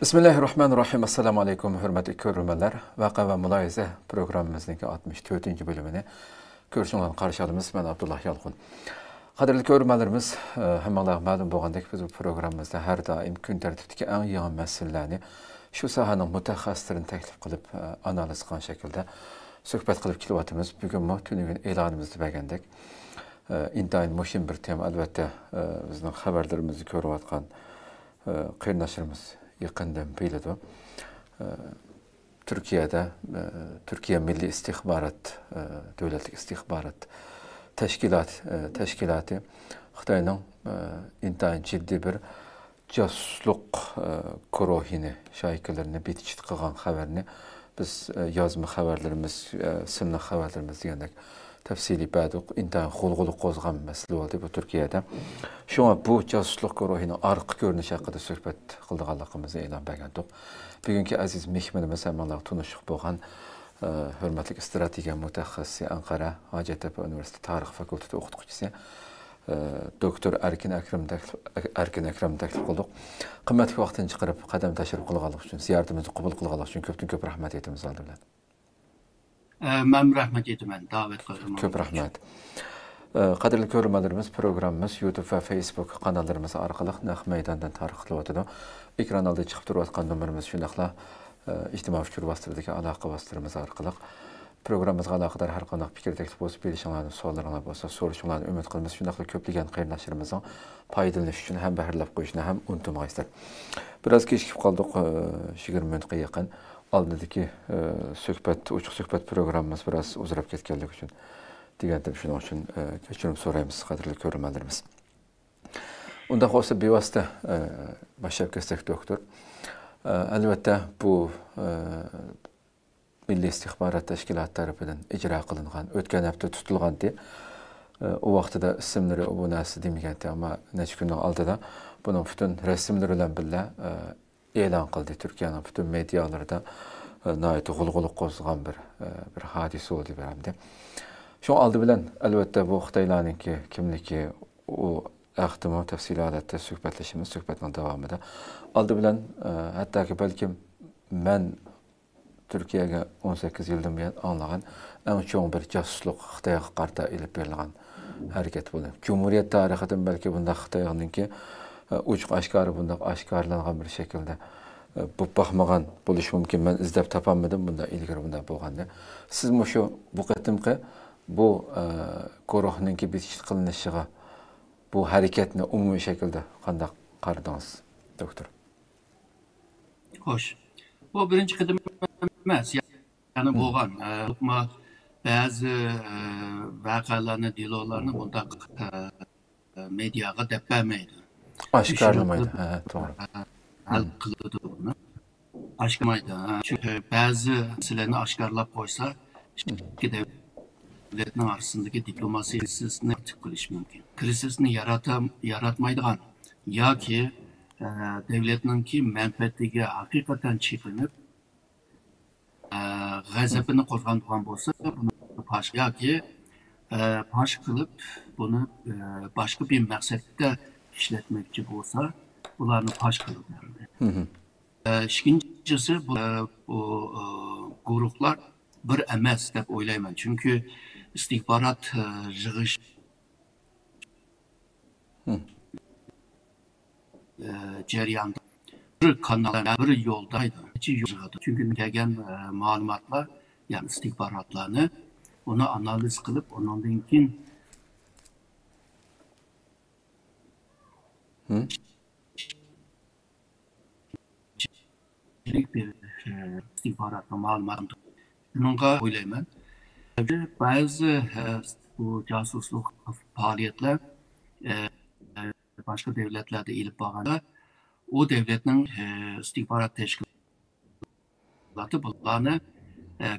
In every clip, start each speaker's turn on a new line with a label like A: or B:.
A: Bismillahirrahmanirrahim. Assalamu alaikum, hürmetli görürmenler. Vaka ve Mülayize programımızdaki 64. bölümünü görüşünden karşı alımız. Ben Abdullah Yalğun. Kadirli görürmenlerimiz, hem Allah malum boğandaki biz bu programımızda her daim gün tertipteki en yığın meselelerini şu sahanın mütehassislerini teklif kılıp analiz kılan şekilde söhbet kılıp kilovatımız. Bugün mu tünügün ilanımızda beğendik. İntayın muhim bir tema elbette bizden haberlerimizi görüvatkan kıyırnaşırımız yakından bildi. Türkiye'de Türkiye Milli İstihbarat Devletlik İstihbarat Teşkilatı Xitayning intayın ciddi bir casusluk kuruhini şahikelerini bitişit kılgan haberini biz yazma haberlerimiz, simli haberlerimiz diyendek tefsili bədik, intayın xulğulu qozğan məsələ oldu bu Türkiye'de. Şu an bu casusluk kuruhinin arıq görünüş hakkında söhbət qıldığanlığımızı elan bəgəndik. Bugünkü aziz mehmanımız hemenler tunuşuq bolğan hörmətli strategiya mütəxəssisi Ankara Hacettepe Üniversitesi Tarix Fakültesi oxutucusu Doktor Erkin Ekrem təklif qıldıq. Qımmetli vaxtını çıxırıb qədəm təşrif qılğanlıq üçün, ziyaretimizi qəbul qılğanlıq üçün köp rəhmət etimiz aldı bilən.
B: Mən rəhmət etmən, davet qıldım.
A: Köp rəhmət. Qadirli görürmenlerimiz programımız YouTube ve Facebook kanallarımız arqalıq Naq Meydandan tarixli otudu. Ekranalda çıxıb duruyatqan nömrümüz şundaqla ictimai fikir vasitədəki əlaqə vasitələrimiz arqalıq. Programımızga alaqadar hər qanaq fikir təklif olsa, bilişinlərini, suallarına olsa, soruşunlarını ümid qılmız. Şundaqla köplügən qeyrinləşirimizin paydalanış üçün həm bəhirləb qoyuşuna, həm unutmağa istər. Biraz keçkib qaldıq 20 minutqa yaxın. Aldığındaki uçuq söhbət programımız biraz uzarab ketkenlik üçün. Digəndə şunun üçün keçirim sorayımız, qadirli görürmenlerimiz. Onda olsa bevasitə başlayıb keçsək doktor. Əlbəttə bu Milli İstihbarat Təşkilatı tərəfindən icra qılınğan, ötən həftə tutulğandı. O vaxtda isimləri bu nəsi deməyəndi, amma neçə gündən aldıda bunun bütün rəsmləri ilə birlə elan qıldı. Türkiye'nin bütün medyalarda nəhayət xulğuluq qozğan bir hadisə oldu bəramdı. Şu aldı bilən əlbəttə bu Xitayların ki, kimliki o əxtimi təfsilatda söhbətləşimiz, söhbətin davamında aldı bilən hətta ki bəlkə mən Türkiye'ye 18 yıldan beri anlağan en çok bir casusluk Xitay'a qarta ilip verilgan hareket bulunur. Cumhuriyet tarixinden belki bunda Xitay'ın ki uçuk aşkarı bunda aşkarlanan bir şekilde bu baxmağan buluş mümkün. Ben izlep tapamadım bunda ilgili bunda bolğanda. Siz bu qatımqı bu koruhunun ki bitişit kılınışıga bu hareketini umumi şekilde qandaq qardınız doktor?
B: Hoş. Bu birinci qıdım emas. Yani bolğan bazı vaqalarını, dilolarını bunda medyaga dep bermeydi.
A: Aşkarlamaydı. Doğru.
B: Hal qıldı bunu. Aşkarlamaydı. Çünkü bazı meselelerini aşkarlap koysa devletler arasındaki diplomasi krizisini tıkılış mümkün. Krizisini yaratmaydıgan ya ki devletinin ki menfaatlige hakikaten çekilip gazabını qozğandıgan bolsa bunu paş ya ki paş kılıp bunu başka bir məqsəddə işletmekçi bolsa bunlarını paş kılıp verdi. İkincisi bu gruplar bir emas dep oylayman. Çünkü istihbarat yığış jarayonda bir kanalda bir yoldaydı. Çünkü gelgen malumatlar yani istihbaratlarını onu analiz kılıp ondan keyin bir istihbarat malumat bununla oylayman. Bazı bu casusluk faaliyetler başka devletlerde ilip bağında o devletinin istihbarat teşkilatı bunlarını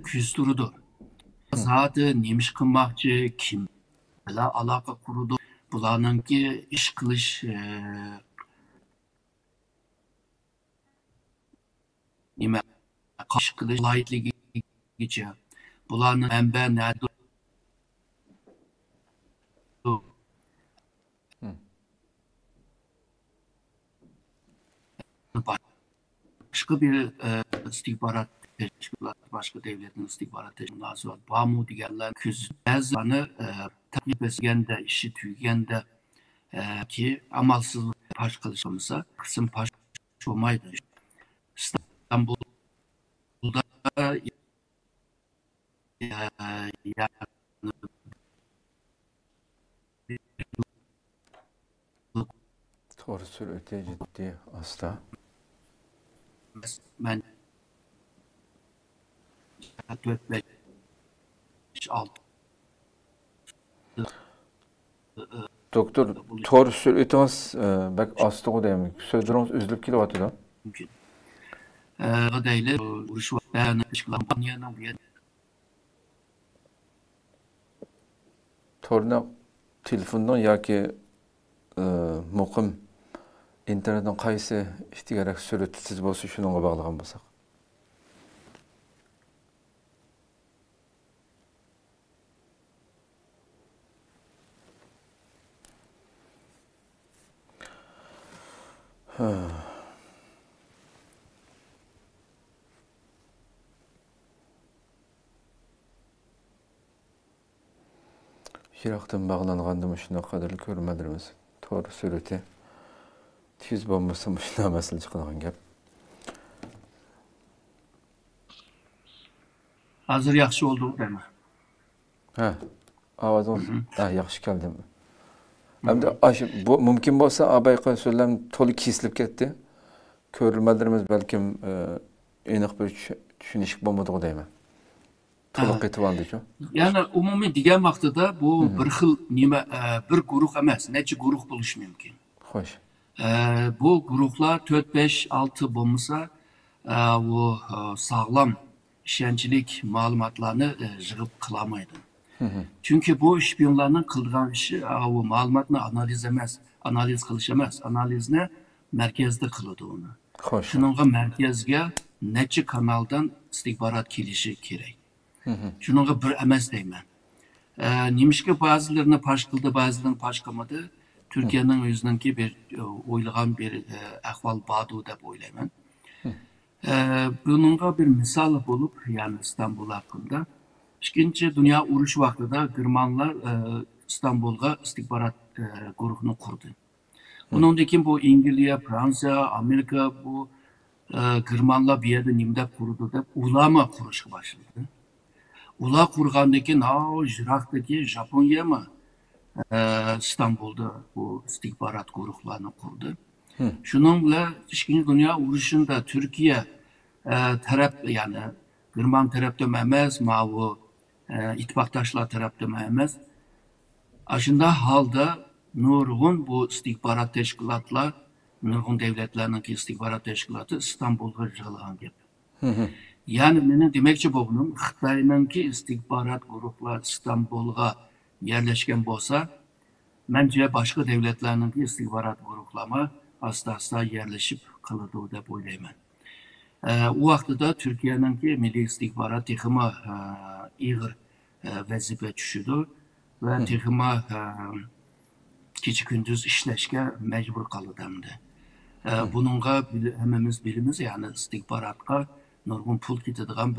B: küzdürdü. Zaten neymiş kılmakçı, kim alaka kurdu, bunların ki iş kılış kaş kılış layıklığı geçiyor. Bunların enbe nerede başka bir istihbarat teşkilatı, başka devletin istihbarat teşkilatı var. BAMU diyenler bazılarını takip etgende, işi tüygende ki amalsızlık paş kılışımıza kısım paş olmaydı. İstanbul'da yani
A: Doğru söylüyor, ciddi hasta.
B: Ben 4 5 6
A: Doktor, doğru söylüyorsunuz. Bak hasta o demek. Sözleriniz üzülüp keliyordu da.
B: mümkün. Adaylı uruş var. Ben çıkılan
A: Torna telefondan yoki muqim internetdan qaysi ishtigarak sur'atsiz bo'lsa shunga bog'lagan bo'lsak. Yiroqdan bog'langanda shuna qadrli ko'rmadirmiz. To'g'ri sur'ati tez bo'lmasa shuna masala chiqadigan gap.
B: hazır yaxshi oldu değil mi?
A: Ha, ovozim yaxshi keldimi? Hamda bu mumkin bo'lsa abayqa so'zlam to'liq kesilib ketdi. Ko'rilmadirimiz balkim aniq bir tushunish bo'lmadi deyman. To'liq ketib oldi-ku.
B: Yani umumiy degan vaqtida bu bir xil nima bir guruh emas, necha guruh bo'lishi mumkin.
A: Xo'sh.
B: Bu guruhlar 4 5 6 bo'lmasa, bu sağlam ishonchlik ma'lumotlarni yig'ib qilolmaydi. Çünkü bu şpiyonlarning qilgan ishi bu ma'lumotni analiz emas, analiz qilish emas, analizni markazda qiladi uni.
A: Xo'sh.
B: Shuningga markazga necha kanaldan istihborot kelishi kerak. Shuningga bir emas deyman. Nimishga ba'zilarini pash qildi, ba'zilarini pash qilmadi. Türkiye'nin o'zininki bir o'ylagan bir ahvol badu deb o'ylayman. Bununla bir misal bulup yani İstanbul hakkında. İkinci Dünya Uruş vaktida Germanlar İstanbul'a istihbarat grubunu kurdu. Bunundan bu İngiltere, Fransa, Amerika bu Germanlar bir yerde nimde kurdu deb ulama kuruşa başladı. Ula kurgandaki Irak'taki Japonya mı İstanbul'da bu istihbarat gruplarını kurdu. Şununla İkinci Dünya Uruşu'nda Türkiye taraf yani German tarafta emez, mavu ittifaktaşlar tarafta emez. Aşında halda nurgun bu istihbarat teşkilatlar, nurgun devletlerinin istihbarat teşkilatı İstanbul'a yığılan gibi. Yani benim demekçi bu bunun Xitay'ınki istihbarat gruplar İstanbul'a yerleşken bolsa, bence başka devletlerinin istihbarat gruplama hasta yerleşip kalırdı da böyleyim. O vaxtda Türkiye'nin milli istihbarat texima iğir vazife düşüdü ve texima gece gündüz işleşke mecbur kalıdımdı. Bununla hemimiz bilimiz yani istihbaratka nurgun pul kitadigan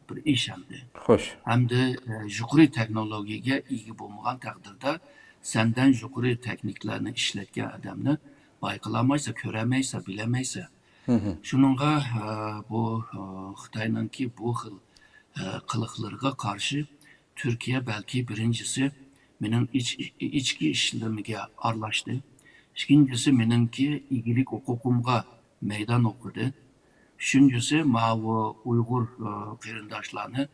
B: bir iş hemdi.
A: Hoş.
B: Hem de yukarı teknolojiye ilgi bulmagan takdirde senden yukarı tekniklerini işletken adamını bayqılamaysa, köremeyse, bilemeyse. Şununla bu Xitay'ınki bu xil kılıklarına karşı Türkiye belki birincisi benim içki işlemige arlaştı. İkincisi benimki ilgilik hukukumga meydan okudu. Üçüncüsü mavi Uygur kırındaşlarını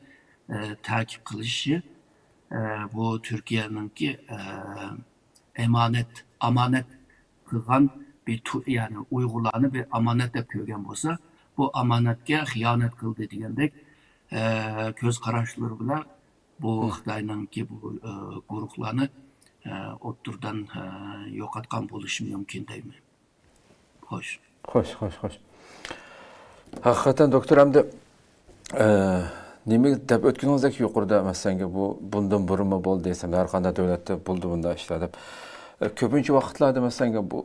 B: takip kılışı bu Türkiye'ninki amanet kılgan bir yani Uygurlarını bir amanet de kögen olsa bu amanetke hıyanet kıldı diyendek göz kararışları bile bu Xitay'ınki bu gruplarını oturdan yok atkan buluşu mümkün değil mi? Hoş.
A: Hoş. Hakikaten doktor hamda nima deb o'tganingizdek yuqorida masalan bundan burunmi bo'ldi desam har qanday davlatda bo'ldi bunda ishlar deb ko'pincha vaqtlarda masalan bu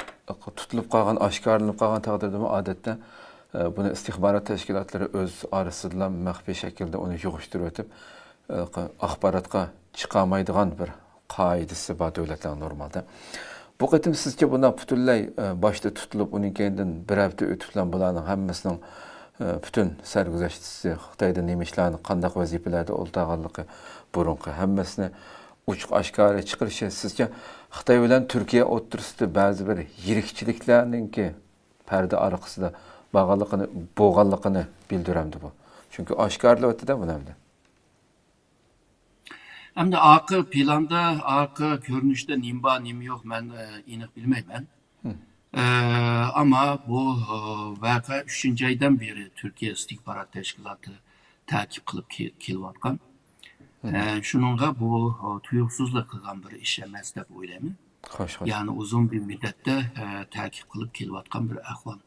A: tutilib qolgan oshkorlanib qolgan taqdirda odatda Bunu istihbarat teşkilatları öz arasında məxfi şekilde onu yığıştırıp ötüp axbaratqa çıqamaydigan bir qaidisi var devletlerin normalde. Bu qatim sizce buna bütünlay başta tutulup onun kendinden bir hafta ötüplen bulanın hemmisinin bütün sergüzeştisi Xitayda nemişlerini qandaq vazifelerde oltağanlıqı burunqı hemmisini uçuq aşkarı çıqırışı sizce Xitay bilen Türkiye oturusida bazı bir yirikçiliklerinin ki perde arasında bağlılığını, boğanlığını bildiremdi bu. Çünkü aşkarlı ötede bu nemde.
B: Hem de arka planda, arka görünüşte nimba nim yok ben inik bilmeyim. Ama bu vaka 3. aydan beri Türkiye İstihbarat Teşkilatı takip kılıp keliyotgan. Şununla bu tuyuksuzluk kılgan bir iş emas dep oylayman. Yani uzun bir müddette takip kılıp keliyotgan bir ahval.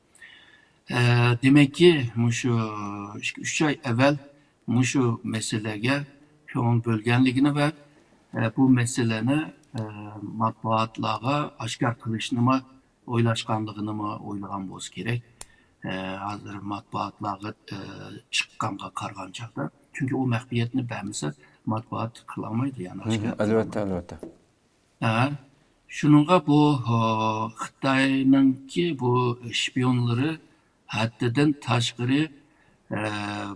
B: Demek ki şu 3 ay evvel şu meselege köngül bölgenligini ve bu meseleni matbuatlarga aşkar kılışını mı oylaşkanlığını mı oylagan boz gerek. Hazır matbuatlarga çıkkanга kargan çağda. Çünkü o mehbiyetini beğenmese matbuat kılamaydı yani.
A: Elbette.
B: Şununla bu Xitay'nın ki bu şpiyonları haddinden taşkırı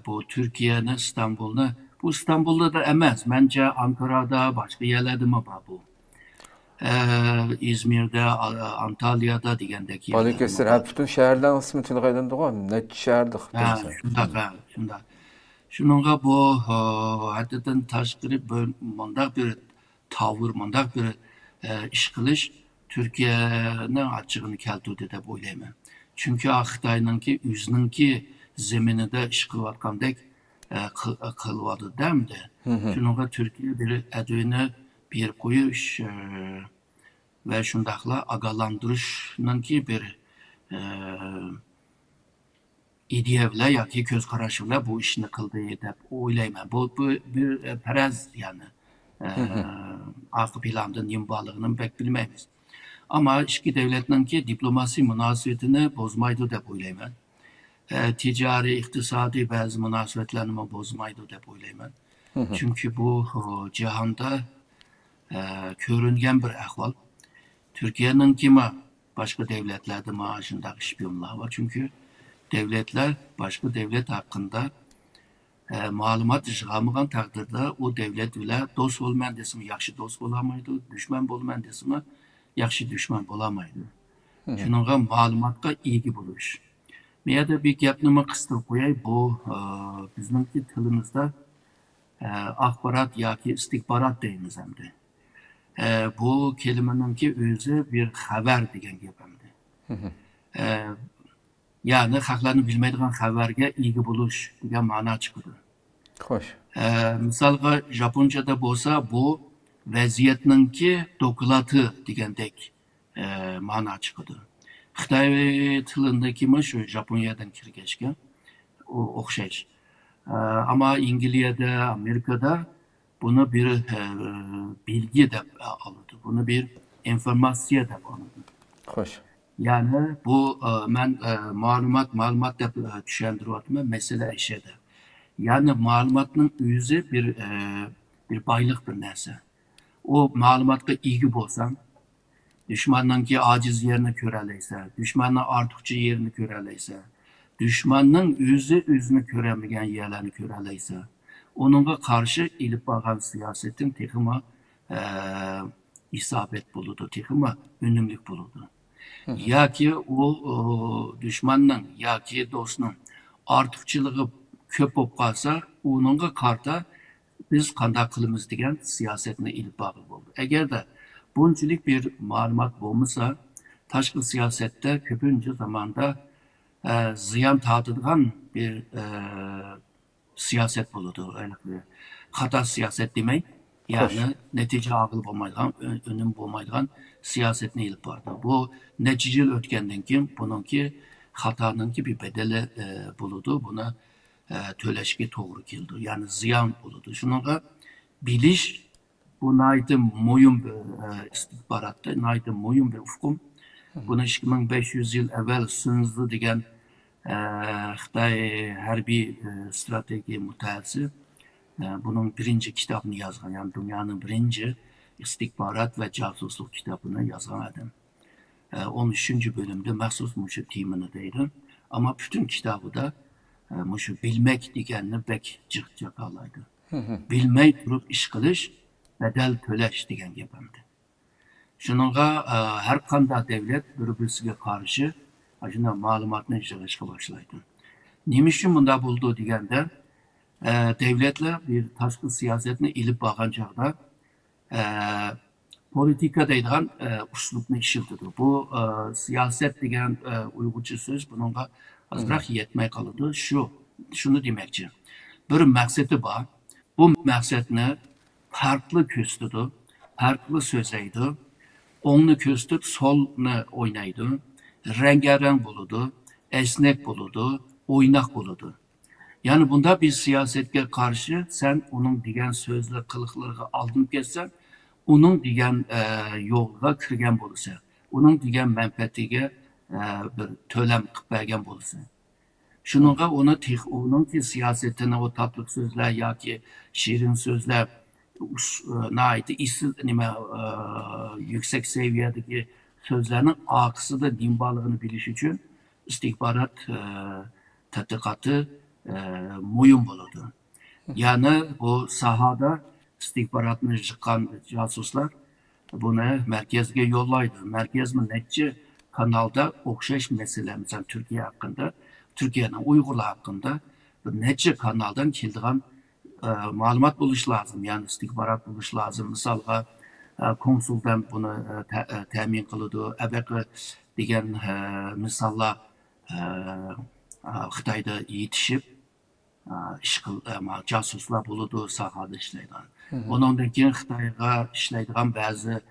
B: bu Türkiye'nin İstanbul'da bu İstanbul'da da emez. Bence Ankara'da başka yerlerde mi var bu? İzmir'de, Antalya'da digendeki yerlerde.
A: Balıkesir hep bütün şehirden ismi tilgaydan doğan. Ne şehirdik?
B: Şunda. Şununla bu haddinden taşkırı mındak bir tavır, mındak bir iş kılış Türkiye'nin açığını keltirdi dep oylayman. Çünkü Xitay'nınki özününki zemininde iş kılıvatgandek kılıvadı demdi. Şununla Türkiye bir edwini bir koyuş ve şundakla agalandırışınınki bir ideyevle ya ki göz karışıyla bu işini kıldığı dep oylayman. Bu bir perez yani. Arka planda nimbalığının pek bilmemiz. Ama iki devletinin ki diplomasi münasebetini bozmaydı dep oylayman. Ticari, iktisadi bazı münasebetlerini bozmaydı dep oylayman. Çünkü bu cihanda görüngen bir ahval. Türkiye'nin kime başka devletlerde maaşındaki şpiyonlar var. Çünkü devletler başka devlet hakkında malumat çıkarmagan takdirde o devlet ile dost olman desimi yaxşı dost olamaydı, düşman olman desimi yaxşı düşman olamaydı. Şununla malumatga ilgi buluş. Meye de bir gapnimi kıstırıp koyay, bu bizimki tilimizde akbarat yoki istihbarat deymiz hamda. Bu kelimeninki özü bir haber degan gap hamda. Yani haklarını bilmeydiğin haberge ilgi buluş degan ma'no çıkıdı.
A: Hoş.
B: Misalga Japonca'da bolsa bu vaziyetninki dokulatı degandek ma'no çıkıdı. Xitay tilindeki şu Japonya'dan kirgeçken okşayış. Ama İngilizce'de, Amerika'da bunu bir bilgi de alırdı. Bunu bir informasyon da alırdı.
A: Hoş.
B: Yani bu ben malumat da düşündürüyorum mesele işede. Yani malumatın özü bir baylık bir nerse. O malumatga ilgi bolsan, düşmanınki aciz yerini köreleyse, düşmanın artıkçı yerini köreleyse, düşmanın özünü köremegen yerlerini köreleyse, onunla karşı ilip bakan siyasetin tekima isabet buludu, tekima önümlük buludu. Ya ki o düşmanın, ya ki dostunun artıkçılığı köp bolup kalsa, onunla karta biz qanday qilamiz degan siyasetini ilip bag'ib bo'ldi. Agarda bunchalik bir ma'lumot bo'lmasa, tashqi siyosatda ko'pincha zamonda ziyon tortadigan bir siyaset bo'ladi. Xato siyaset demak, ya'ni natija og'il bo'lmaydigan, unum bo'lmaydigan siyasetni ilib bordi. Bu necha yil o'tgandan keyin buningki xatoninki bir bedeli bo'ladi. Buni töleşki doğru keldi. Yani ziyan oldu. Şununla biliş bu naydım moyun bir istihbaratta, naydım moyun bir ufkum. Bunu 2500 yıl evvel sınızlı degen Xitay harbiy strategiya mutaxassisi bunun birinci kitabını yazgan, yani dünyanın birinci istihbarat ve casusluk kitabını yazgan adam. 13. bölümde məxsus muşu timini deydim. Ama bütün kitabı da muşu bilmek deganini bek cıqcaq alaydı. Bilmey durup iş qilish, bedel töleş degan gapimdi. Şununla her kanda devlet bir-birisiga qarshi şunday ma'lumotni yig'ishga boshlaydi. Nima uchun bunda bo'ldi deganda, devletler bir tashqi siyosatni ilib borgan chog'da politika deydigan uslubni ishlatadi. Bu siyoset degan uyg'urcha so'z bunga ozroq yetmay qoladi. Shuni demoqchi. Bir maqsadi bor. Bu maqsadni farklı ko'rsatadi, farklı so'zlaydi. O'ngni ko'rsatib, solni o'ynaydi. Rengarenk bo'ladi, esnek bo'ladi, o'ynoq bo'ladi. Yani bunda bir siyasetga qarshi sen onun degan so'zlar, qiliqlarga aldınıp ketsan, onun degan yo'lga kirgan bo'lsa, onun degan manfaatiga bir to'lam qilib bergan bo'lsa. Shuningga onun siyasetini o tatlı sözler yoki şirin sözler yüksek seviyedeki sözlerinin akısı da din bağlılığını biliş için istihbarat tədqiqatı muyum buludu. Yani bu sahada istihbaratını çıkan casuslar bunu merkezge yollaydı. Merkez mi netçe kanalda okşaş mesele, mesela Türkiye hakkında, Türkiye'nin Uygurlar hakkında netçe kanaldan kildiğen malumat buluş lazım. Yani istihbarat buluş lazım. Mesela konsuldan bunu temin kılıdı. Ebeki degen misallar Xitayda yetişip casuslar buludu sahada işleyden. Ondan keyin Xitayga işleydigan bazı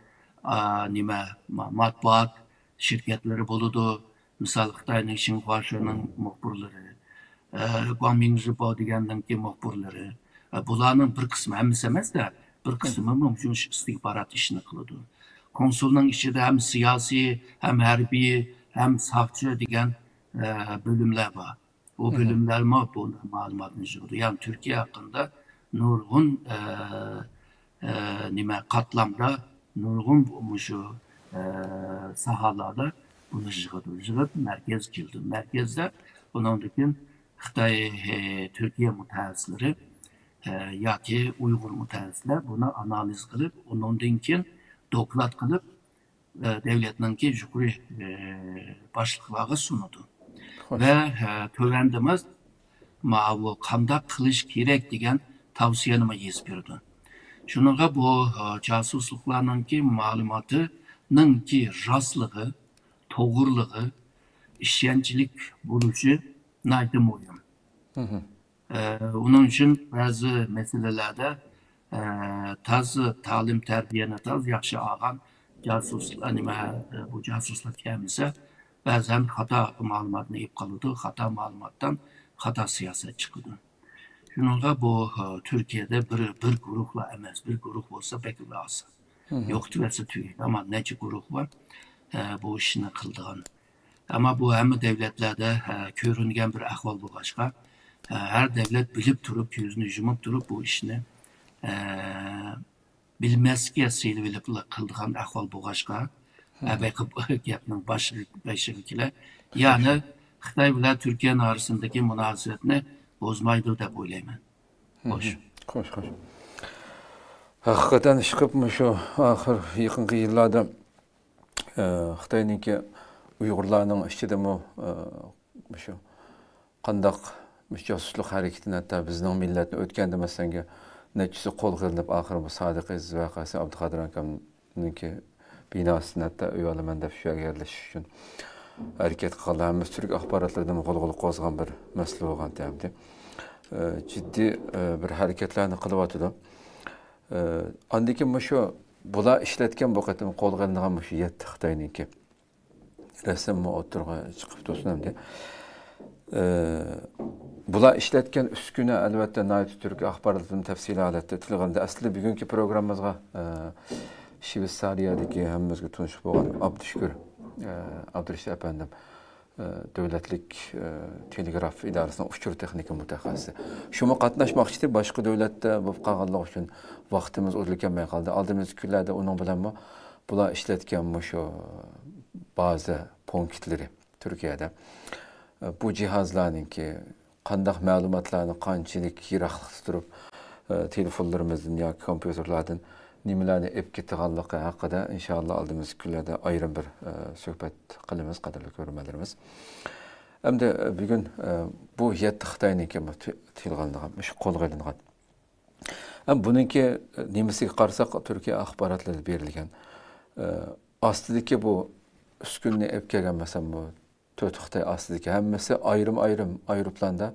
B: matbuat şirketleri buludu. Misal Xitayning Xinhuaşı'nın muhbirleri, Guangming Zhibo degandanki muhbirleri. Bularning bir kısmı, hemmisi emas da bir kısmı mümkün istihbarat işini kılıdı. Konsulun içinde hem siyasi, hem harbiy, hem saqchi degan bölümler var. O bölümler bu malumatını yığdı. Yani Türkiye hakkında nurgun katlamda, nurgun şu sahalarda bunu yığdı. Yığıp merkez kildi. Merkezde bunundaki Xitay Türkiye mutaxassisleri yoki Uyghur mutaxassisler bunu analiz qilib, ondan keyin doklad qilib devletninki yuqori boshliqlarga sunadi. Ve tövendimiz bu qanday qilish kerak degan tavsiyani yezib berdi. Shuningga bu casusliklarninki ma'lumotininki rostligi, to'g'riligi, ishonchlik bo'lishi nayta muhim. Onun için bazı meselelerde tazı talim terbiyeni taz yaxshi olgan casuslar bu casuslar kelmese bazen hata ma'lumotni yeb qoladi, hata ma'lumotdan hata siyoset chiqadi. Shuningga bu Türkiye'de bir guruhlar emas, bir guruh bo'lsa beklar olsa. Yo'q desa tugaydi, ama necha guruh var bu ishni qildigan. Ama bu hamma davlatlarda ko'ringan bir ahvol bo'lg'achqa her devlet bilip durup, yüzünü yumup durup bu işini bilmezke seyilip kıldıgan ahval boğaşka belki gapning başlıkıyla yani Xitay bilan Türkiye'nin arasındaki münasebetini bozmaydı deb o'ylayman. Xo'sh.
A: Hakikaten çıkıp şu ahir yaqinqi yillarda Xitayninki Uyg'urlarning ichida şu qandaq casusluq hareketini hatta bizning millatni o'tganda masalan nechisi qo'l qilinib oxiri bu Sodiq Aziz vaqasi Abduqodir akamninki binosini hatta uy olaman deb shu yerga yerlashish uchun harakat qilganmiz. Turk axborotlarida qo'lg'ili qo'zg'an bir masala bo'lgan tamdi. Ciddi bir hareketlarni qilyotdi. Andan keyin shu bular ishlatgan bu qatim qo'l qilingan shu 7 Xitoyniki rasmni o'tirg'a chiqib tursin. Bular işletken üsküne elbette Nayt Türk axborotini tafsili holatda tilganda asli bugungi programmamizga Shveysariyadagi hammamizga tunishib bo'lgan Abdurashid apandim Devletlik telegraf idarəsinin uçur texnika mütəxəssisi. Şuma qatnaşmaqçı başqa dövlətdə bu qalğanlıq üçün vaxtımız uzulkənməyə qaldı. Aldığımız günlərdə onun bilan bular işlətgan şu bazı punktləri Türkiyədə. Bu cihazlarınki qandaq məlumatlarını qançalik yıraqlıqda turub telefonlarımızdan ya kompüterlərdən nimalarni ep ketganligi haqida inshaalloh aldığımız kunlarda ayrim bir söhbət qilamiz, qadrli ko'ruvchilarimiz. Endi bugun bu 7 Xitoyniki tilganligi, shu qo'lga olingan. Buningki nimasiga qarasak, Turkiya axborotlarda berilgan. Astidagi bu uskunni ep kelgan masalan bu 4 Xitoy astidagi hammasi ayrim aeroplanda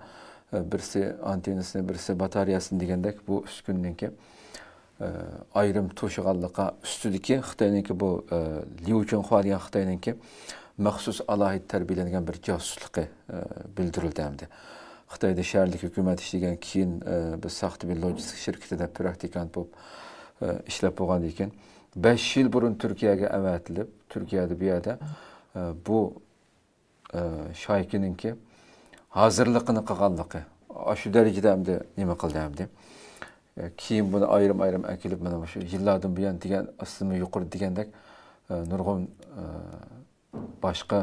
A: birisi antenasini, birisi batareyasini degandek bu uskunniki ayrım to'shig'anliqqa ustidagi Xitoyniki bu Liu Chunhua degan Xitoyniki maxsus alohida tarbiyalangan bir josusluqi bildirildi hamda. Xitoyda shaharlik hukumat ishlagan keyin biz saxta bir logistik shirkatida praktikant bo'lib ishlab bo'lgandan keyin 5 yil burun Turkiyaga avatilib, Turkiyada bu yerda bu shaykininki hozirligini qilganligi shu darajada hamda nima qildi hamda. Keyin bunu ayrım akilib mana shu yillardan buyon degan aslimi yuqori degandek nurg'un boshqa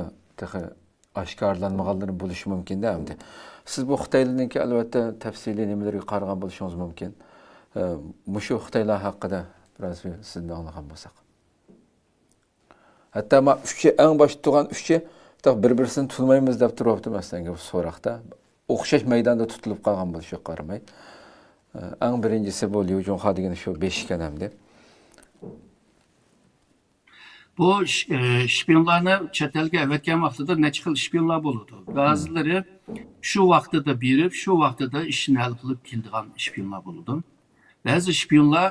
A: oshkorlanmaganlari bo'lishi mumkin-da hamda. Siz bu Xitoylarningki albatta tafsiliy nimalarga qaragan bo'lishingiz mumkin. Mushu Xitoylar haqida biroz sizdan anglagan bo'lsak. Hatto ma uchchi eng bosh turgan uchchi bir-birini tutmaymiz deb turibdi masalan bu so'roqda. O'xshash maydonda tutilib qolgan bo'lishiga qaramay. En birincisi bu Liu Chunhua degani şu 5 ekanamdi.
B: Bu şpiyonlarni chet elga avatgan vaqtida necha xil şpiyonlar bo'ladi. Ba'zilari shu vaqtida berib, shu vaqtida ishni hal qilib keladigan şpiyonlar bo'ladi. Ba'zi şpiyonlar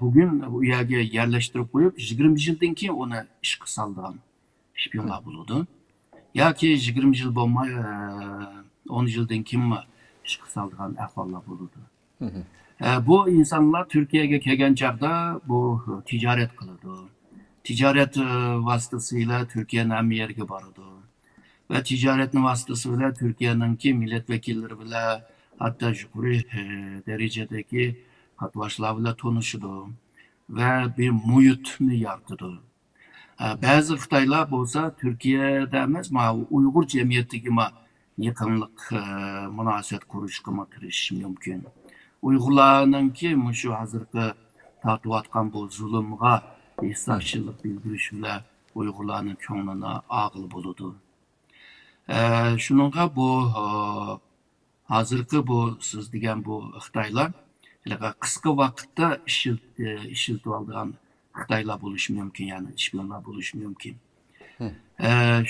B: bugün u yerga yerlashtirib qo'yib, 20 yildan keyin uni ishga soladigan şpiyonlar bo'ladi. Yoki 20 yil bo'lmay 10 yildan keyin ishga soladigan ahvollar bo'ladi. Bu insanlar Türkiye'ye kelgan chaqda bu ticaret qiladi. Ticaret vasıtasıyla Türkiye'nin ham yerga boradi. Ve ticaretning vasıtasıyla Türkiye'ninki milletvekilleri bilan hatta yuqori darajadagi qatnashlar bilan tanishadi ve bir muhitni yaratadi. Bazı Xitoylar bo'lsa Türkiye'de emas, Uyg'ur jamiyatiga yaqinlik munosabat qurishga kirishishi mumkin. Uyg'urlarninki shu hozirgi tortayotgan bu zulmga hesabchilik bildirish bilan Uyg'urlarning ko'nglini og'il bo'ladi. Shuningga bu hozirgi bu siz degan bu Xitoylar qisqa vaqtda ishiltib olgan Xitoylar bo'lishi mumkin, ya'ni ishbilarmon bo'lishi mumkin.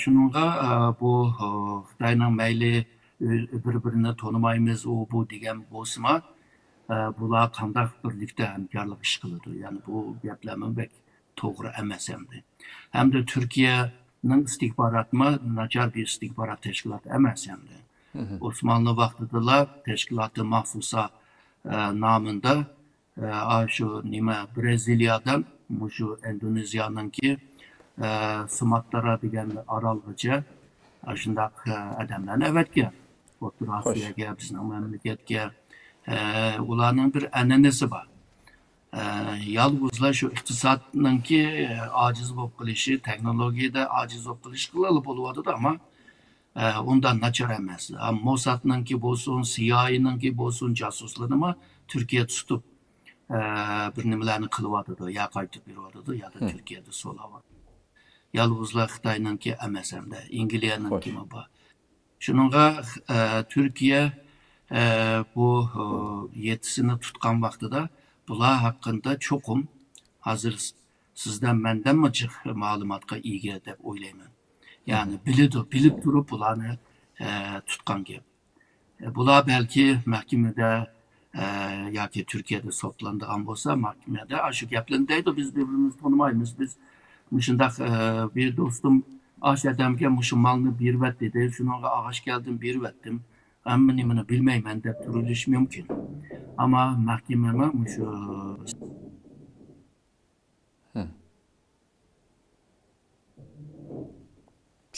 B: Shuningga bu Xitoyning mayli bir-birini tanimaymiz u bu degan bo'lsa, bular qanday birlikda hamkorlik ish qiladi. Ya'ni bu gaplarning bek to'g'ri emas hamda. Hamda Turkiyaning istihborotmi nachar bir istihborot tashkiloti emas hamda. Osmanlı vaqtida tashkiloti maxsusa nomida shu nima Braziliyadan shu Indoneziyaninki Sumatra degan orolgacha shunday odamlarni avatgan. O'rta Osiyoga, bizning mamlakatga ularning bir an'anasi bor. Yalnızlar şu iqtisodninki ojiz bo'lib qolishi, texnologiyada ojiz bo'lib qolish qilib bo'lyapti ama undan nachar emas. Mossadninki bo'lsin, CIA'ninki bo'lsin, josuslarni Turkiya tutib bir nimalarni qilyapti, ya qaytib beryapti, ya da Turkiyada so'layapti. Yalnızlar Xitoyninki emas hamda, Angliyaninki bor. Shuningga Turkiya bu yetisini tutgan vaqtida bular hakkında çokum hazır sizden menden mi çık malumatga ega deb o'ylayman. Yani bilip durup bularni tutgan gap. Bular belki mahkemede yoki Türkiye'de sotlandigan bo'lsa, mahkemede shu gaplarni deydi, biz birbirimizni tanimaymiz. Biz shunday bir do'stim ash odamga shu malni bervat dedi, shunga og'ash keldim bervatdim. Amma nimani bilmayman deb turilishi mumkin. Ama mahkememe şu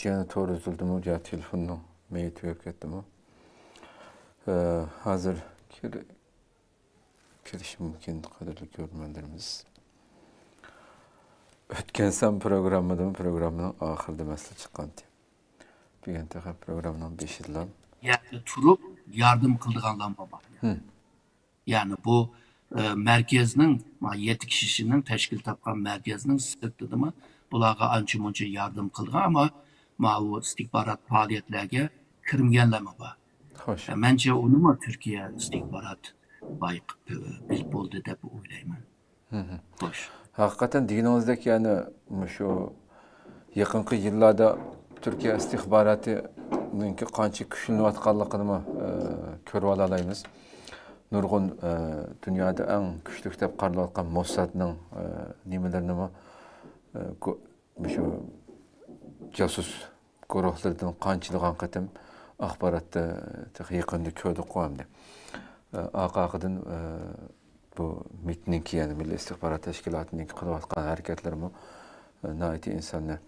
A: Yana to'g'ri uzildimi, yo telefonning meyi tugab ketdimi? Hozir kirish mumkin, qadrli ko'rganlarimiz. O'tgan san programmaning oxirida masala chiqqandi. Degan taqa programning 5 yildan
B: Yani turup yardım kıldığandan baba. Yani bu merkezinin 7 kişinin teşkil tapkan merkezinin sıktıdı mı? Bulağa anca munca yardım kıldığı ama o istihbarat faaliyetlerine kirmgenleme var.
A: Hoş.
B: Bence onu mu Türkiye istihbarat bayık bilip oldu dep oylayman. Hoş.
A: Hakikaten dinimizdeki yani şu yakınki yıllarda Türkiye istihbaratının ki qancha kuchlanayotganligini ko'rib olaymiz. Nurg'un dunyoda eng kuchli deb qaralayotgan Mossadning nimalarini shu jasus guruhlaridan qanchaligan qatim axborotda yaqinda ko'rdik qo'yamdi. Aqaqidan bu MİT'ninki yani Milli İstihbarat Teşkilatı'nın qilayotgan hareketlerimi naiti insanlar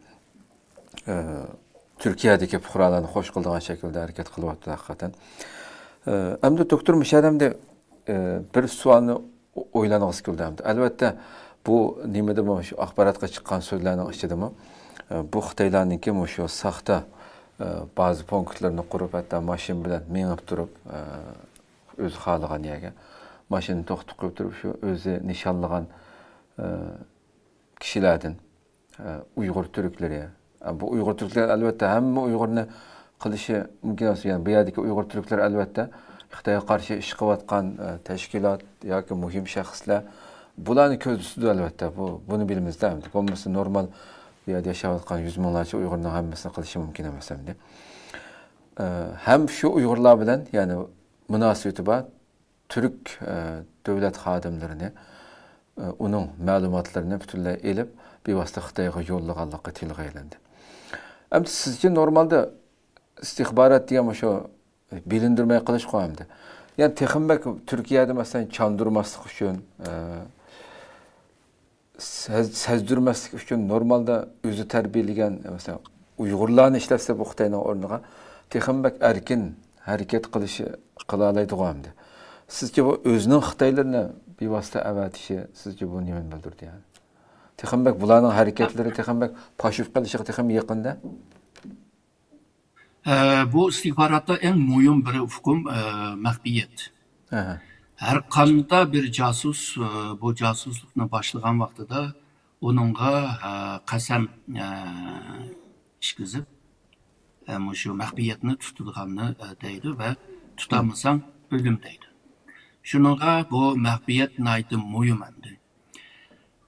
A: Türkiye'deki fuqarolarni xo'sh qiladigan shaklda harakat qilyapti haqiqatan. Endi doktor Müşadem'de bir savolni o'ylanig'iz keldi. Albatta bu nimada shu axborotga chiqqan so'zlarning ichidami bu Xitoylarningki shu saxta ba'zi punktlarni qurib hatto mashin bilan minib turib o'zi xohlagan yerga mashinani to'xtatib qo'yib turib shu o'zi nishonlagan kishilardan Uyg'ur Türkleri. Bu Uyg'ur Türkler albatta hamma Uyg'urni qilishi mumkin emas. Yani bu yerdagi Uyg'ur Türkler albatta Xitoyga qarshi ish qilayotgan tashkilot yoki muhim shaxslar bularni ko'z ustida albatta buni bilmizda. Bo'lmasa normal bu yerda yashayotgan 100 minglarcha Uyg'urning hammasini qilishi mumkin emas endi. Ham shu Uyg'urlar bilan yani munosabati bor Türk davlat xodimlarini uning ma'lumotlarini butunlay elib bevosita Xitoyga yo'llaganligi tilga aylandi. Endi sizce normalde istihbarat degan shu bilindirmay qilish qo'yamdi. Yani texinbek Türkiye'de mesela çandırmaslık için, sezdirmaslık için normalde özü terbiyeligen mesela Uygurlarını işletse bu Xitayning o'rniga texinbek erkin hareket qila oladi qo'yamdi. Sizce bu özünün Xitaylarni bevosita avatishi sizce bu nimani bildirdi yani? Texinbek bularning hareketleri texinbek pashib qilishiga texin yaqinda.
B: Bu istihbaratta en mühim bir hukum mahbiyet. Her kanda bir casus bu casuslukla başlayan vaxtıda onunla qasam işkizib şu mahbiyetini tutulğanını deydi ve tutamısan ölüm deydi. Şununla bu mahbiyet naydı mühimdi.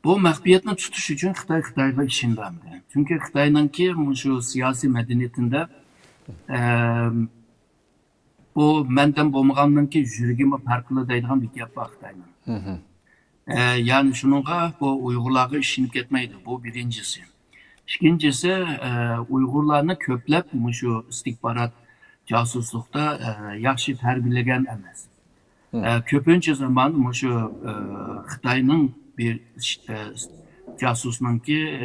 B: Bu mahbiyetini tutuş için Xitayga işindendi. Çünkü Xitay'ınki şu siyasi medeniyetinde bu menden bo'lmagandan ki jürgimi farklı deydigan bir gap var Xitayning. Yani şununla bu Uygurlarga işinip ketmeydi. Bu birincisi. İkincisi Uygurlarni köplep şu istihbarat casuslukta yaxshi terbileyen emas. Köpünce zaman şu Xitayning bir casusningki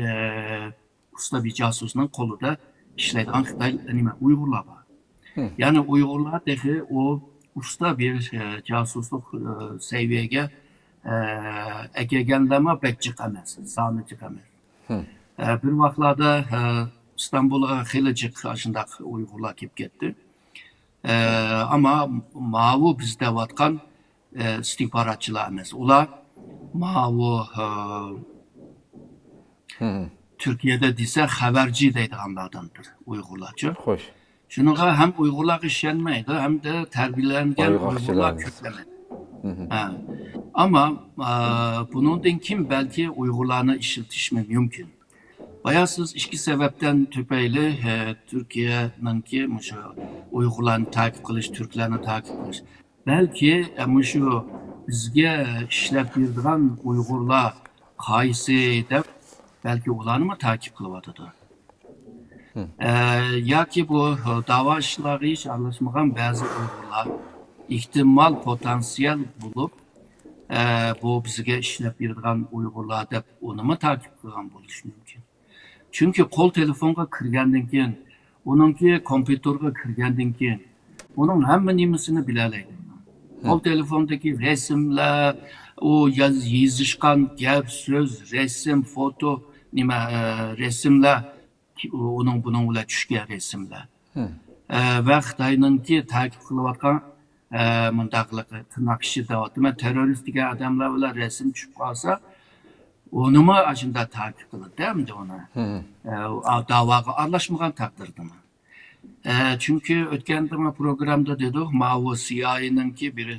B: usta bir casusning qo'lida işleydiğin Xitay Uygurlar var. Yani Uygurlar dahi o usta bir casusluk seviyeye egegenleme pek çıkamaz, sahne çıkamaz. Bir vaxtlarda İstanbul'a Xilicik aşındaki Uygurlar kep gitti. Ama mavu bizde vatkan istihbaratçılar emas. Ular mavu Türkiye'de dese haberci deydiganlardandır Uygurlarca.
A: Hoş.
B: Şununla hem Uygurlar işlenmeydi hem de terbiyelengen Uygurlar köklemedi. Ama bunun kim belki Uygurlarını işletişme mümkün. Bayasız iki sebepten tüpeyle Türkiye'nin ki Uygurlarını takip kılış, Türklerini takip kılış. Belki şu bizge işlep yırdıgan Uygurlar kaysi de belki ulanı mı takip kılıvadıdı. Ya ki bu dava işleri hiç anlaşmagan bazı Uygurlar ihtimal potansiyel bulup bu bizge işlep yırdıgan Uygurlar dep onu mu takip kılgan buluş mümkün. Çünkü kol telefonga kirgenden keyin Onunki kompüterga kirgandan keyin onun hamma nimasini bilalaydi. O telefondagi resimlar, o yozishgan gap so'z, resim, foto, resimlar, onun bunun bilan tushgan resimlar. Va Xitoyninki ta'kid qilayotgan mundaqligi tirnoq ichida deyapman, terrorist degan odamlar bilan resim tushib qolsa, unimi ashunda ta'kid qiladi, endi uni. Da'voga aralashmagan taqdirdami. Çünkü o'tgan programda dedik, Mao CIA'ninki bir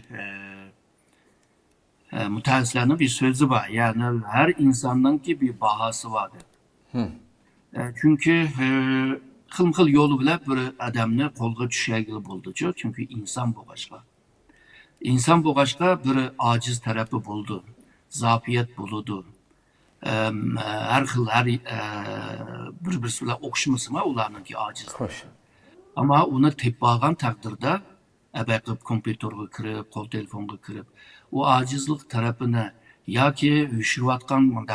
B: mutaxassislarning bir so'zi bor. Yani her insanınki bir bahası vardır. Çünkü xil-xil yo'li bilan bir odamni qo'lga tushagili bo'ldi. Çünkü inson bo'lg'achqa. İnsan bo'lg'achqa bir ojiz tarafi bo'ldi. Zafiyat bo'ldi. Her xil bir-birisi bilan o'xshamasmi ularninki ojiz. Ama onu tepki algan takdirde ebekip kompüterga kirip, kol telefonga kirip, o acizlik tarafını ya ki üşürvatkan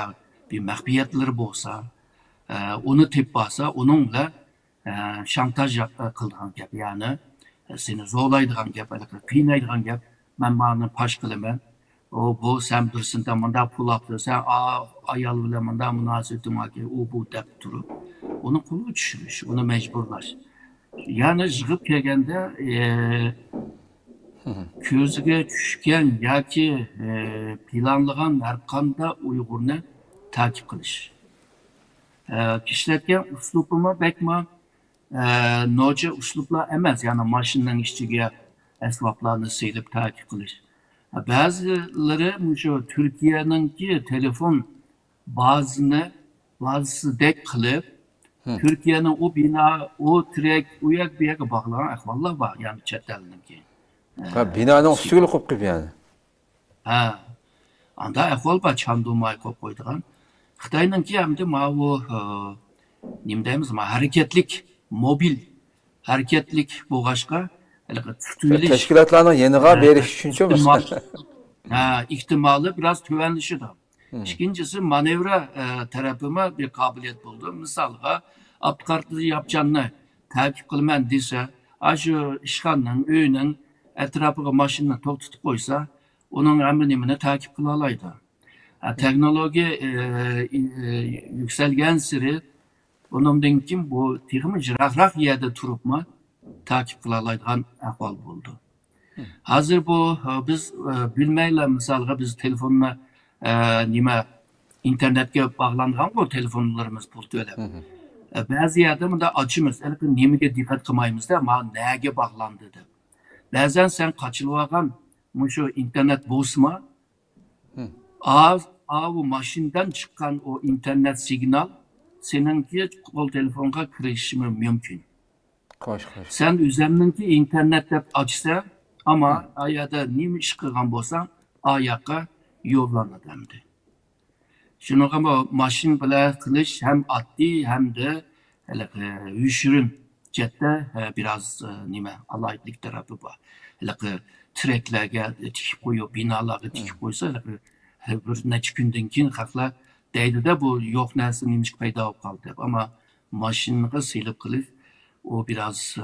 B: bir mahbiyetleri bolsa, onu tepki alsa, onunla şantaj kıldıgan gap, yani seni zorlaydıgan gap, kıynaydıgan gap, ben bana paş kılımen, bu sen birisinden manda pul yaptı, sen ayal bile manda münasibetim var ki, o bu dep durup, onu kulu düşürüş, onu mecburlaş. Yani çıkıp kelgende ko'ziga tushgan yoki planlagan har qanday Uyg'urni ta'kid qilish. Ishlatgan uslubimi bakma nocha uslublar emas, ya'ni mashinaning ichiga asboblarni silib ta'kid qilish. Ba'zilari shu Turkiyaninki telefon bazisidek qilib Türkiye'nin o bina, o trek, o yak bir yere bağlanan ahvallar var yani çetelindeki.
A: Binanın üstüne koyup gibi yani.
B: Anda ahval var çandurmayı koyduğun. Xitay'ınki hem de o nimdeyimiz hareketlik, mobil hareketlik bu başka.
A: Teşkilatlarının yeniga beriş üçüncü mü?
B: İhtimali biraz tüvenlişidir. İkincisi manevra tarafıma bir kabiliyet buldu. Misalga Abdülkartlı yapacağını takip kılmen dese, şu işğalının, öyünün etrafına maşinini tutup koysa, onun emrinimini takip kılalaydı. Teknoloji yükselgen siri, onun denkim bu tihimi jirahrak yerde turup mu takip kılalaydıgan ahval buldu. Hazır bu biz bilmeyle misalga biz telefonla internetga bağlangan bu telefonlarımız pultu öyle. Bazı yerde bunda açımız, nimege dikkat kılmayımız da ama neye bağlandı da. Bazen sen kaçılıvagan şu internet bozma, bu maşinden çıkan o internet signal seninki kol telefonga kirişimi mümkün. Sen üzerininki internette açsa ama ayada nime iş kılgan bolsan ayakka yollanır demdi. Şunu ama maşin bilan qilish hem addi hem de yüşürün cette biraz alaylık tarafı var. Treklerge tikip koyuyor, binalarga tikip koysa bir neçe günden keyin xalqlar deydi de bu yo'q narsa nimishki paydo bo'lib qoldi deb. Ama mashinani silib qilish o biraz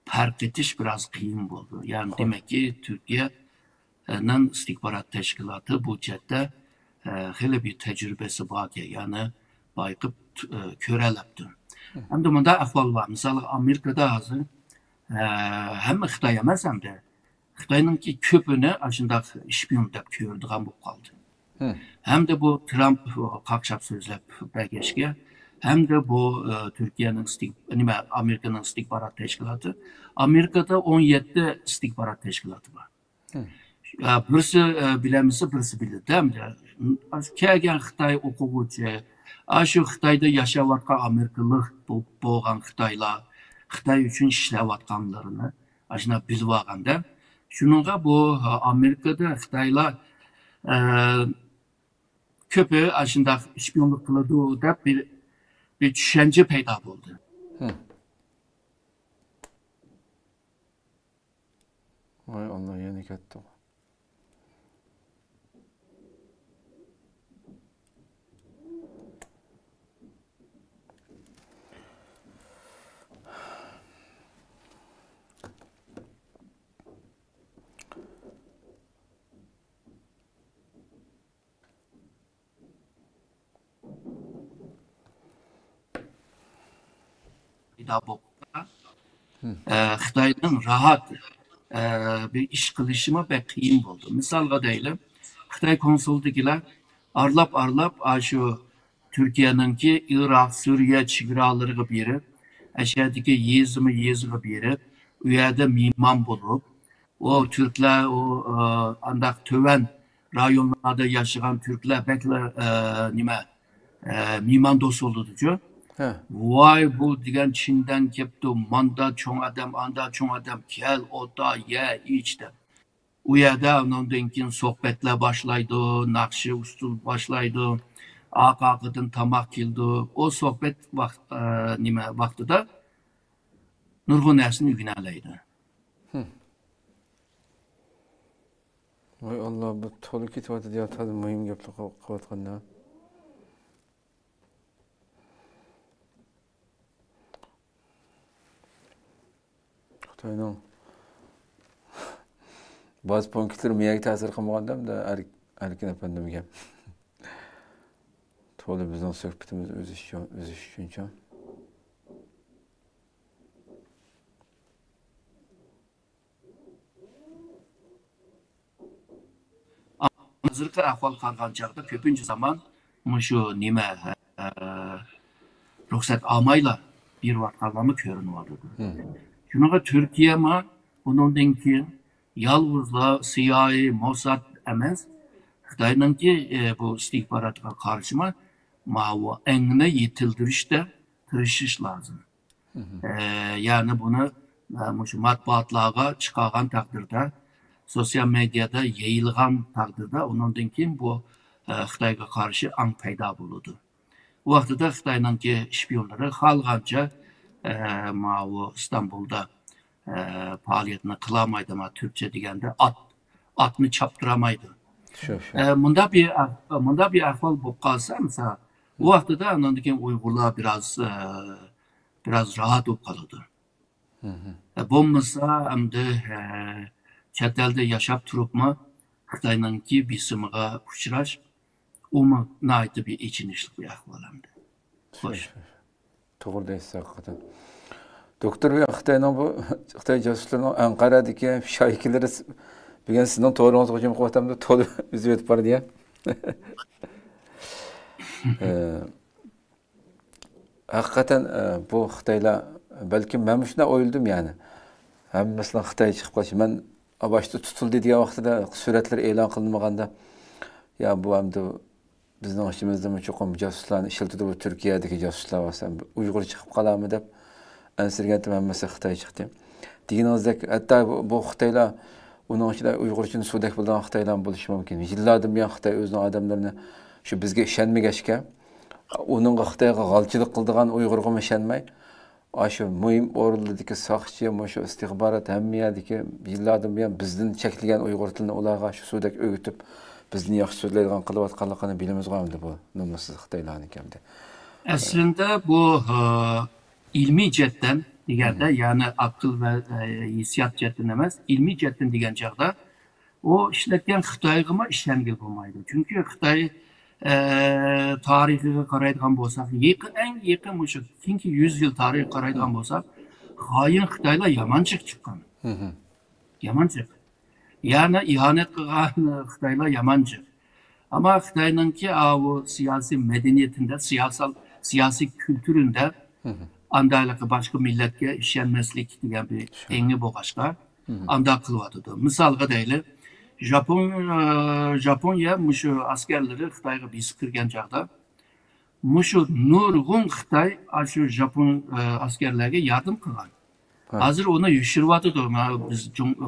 B: fark etiş biraz kıyım oldu. Yani demek ki Türkiye'nin istihbarat teşkilatı bu cette hele bir tecrübesi var ki yani bayıkıp körelepti. Hem de bunda ahval var. Mesela Amerika'da hazır hem Xitay emas hem de Xitay'ınki köpünü aşında işpiyon dep kördüğün bu kaldı. Hem de bu Trump kakşap sözlep belgeçke hem de bu Türkiye'nin Amerika'nın istihbarat teşkilatı. Amerika'da 17 istihbarat teşkilatı var. Birisi bilemisi birisi bilir değil mi? Kelgen Xitay okugucu, şu Xitay'da yaşavatkan Amerikalık boğan Xitaylar, Xitay üçün işlevatkanlarını aşına bilvaganda. Şununla bu Amerika'da Xitaylar köpü aşında işpiyonluk kılıdığı da bir düşünce peyda oldu.
A: Vay Allah yeni gitti.
B: paydo bo'ldi. Xitoyning rahat bir ish qilishimi qiyin bo'ldi. Misolga deylik, Xitoy konsuldagilar arlab shu Turkiyaningki Iroq, Suriya chegaralariga berib, ashadagi yeziga berib, u yerda mehmon bo'lib, o Türkler, o andaq töven rayonlarda yaşayan Türkler bekler mehmon do'st olducu. Vay bu diyen Çin'den kepti, manda çoğun adam, anda çoğun adam, gel oda ye içte. O yerde ondan keyin sohbetler başlaydı, nakşı usul başlaydı, akakıdın tamak kildi. O sohbet vakti da nurgun ersini ügüneleydi.
A: Vay Allah, bu to'lib ketyapti deyapti, muhim gaplar qilayotganda. Xitoyning ba'zi punktlar miyaga ta'sir qilmaganda Erkin efendimga. To'lib bizning suhbatimiz o'zish uchuncha.
B: Hozirgi ahvol qaragan chaqda ko'pincha zaman shu ruxsat olmaylar bir vaqtlarni ko'rinyapti. Shunaqa Turkiya bundan keyin yolg'izlar CIA, Mossad emas, Xitoyningki bu istihborotga qarshi bu engni yetildirishda tirishish lozim. Ya'ni buni shu matbuotlarga chiqargan taqdirda, sosyal medyada yayılgan takdirde ondan keyin bu Xitoyga qarshi ang paydo bo'ladi. Bu vaqtda Xitoyningki shpionlari xalqancha İstanbul'da faoliyatini qilolmaydi, Türkçe deganda atni choptiramaydi. Bunda bir ahvol bo'lib qolsa, mesela bu vaqtda ondan keyin Uyg'urlar biraz rahat bo'lib qoladi. Bo'lmasa endi chet elda yashab turibmi Xitoyningki bisimiga uchrash umi nihoyatda bir ichinishli bir ahvol endi. Xo'sh.
A: To'g'ri deysiz haqiqatan. Doktor Bey, Xitoy jasuslarining Anqaradagi shoykilari bugun sizning to'g'ringizga hujum qilyaptimda to'lib uzib o'tib bordi ya. Haqiqatan bu Xitoylar balki men shunday o'yladim yani. Hammasini Xitoy chiqib qolishi. Men başta tutuldu diye vaqtida suratlar e'lon qilinmaganda ya bu hamda bizning ishimizda cho'qim jasuslarni ishlatdi bu Turkiyadagi jasuslar bo'lsa Uyg'ur chiqib qoladimi deb ansirgandim, hammasi Xitoy chiqdi. Deganingizdek hatto bu Xitoylar uning ichida Uyg'ur uchun suvdek bo'lgan Xitoylar bo'lishi mumkin. Yillardan buyon Xitoy o'zining odamlarini shu bizga ishonmagachga, uning Xitoyga g'alchilik qildigan Uyg'urga ishonmay Aşı mühim oraldaki saqchi, şu istihbarat hamiyadaki yillardan buyon bizdan chekilgan Uyg'ur tilini ularga shu suvdek o'gitib, bizni yaxshi so'zlaydigan qilayotganligini bilamiz qo'yamdi bu nomusiz Xitoylarniki hamda.
B: Aslında bu ilmi jihatdan deganda, ya'ni aql va hissiyot jihatdan emas, ilmiy jihatdan degan chaqda o ishlatgan Xitoyga ishongil bo'lmaydi. Chunki Xitoy tarihiga qaraydigan bo'lsak, eng yaqin shu keyingi 100 yil tarixiga qaraydigan bo'lsak, xoin Xitoylar yamanchiq chiqqan. Yamanchiq. Ya'ni ihanat qilgan Xitoylar yamanchiq. Ama Xitoyningki bu siyosiy madaniyatida, siyosiy kültüründe andaylıqı başka milletga ishonmaslik degan bir engi bo'lg'achqa anda qilyotdi. Misolga deylik, Japonya shu askarlari Xitoyga besib kirgan chaqda shu nurg'un Xitoy shu Japon askarlarga yardım qilgan. Hozir uni yushiryapti,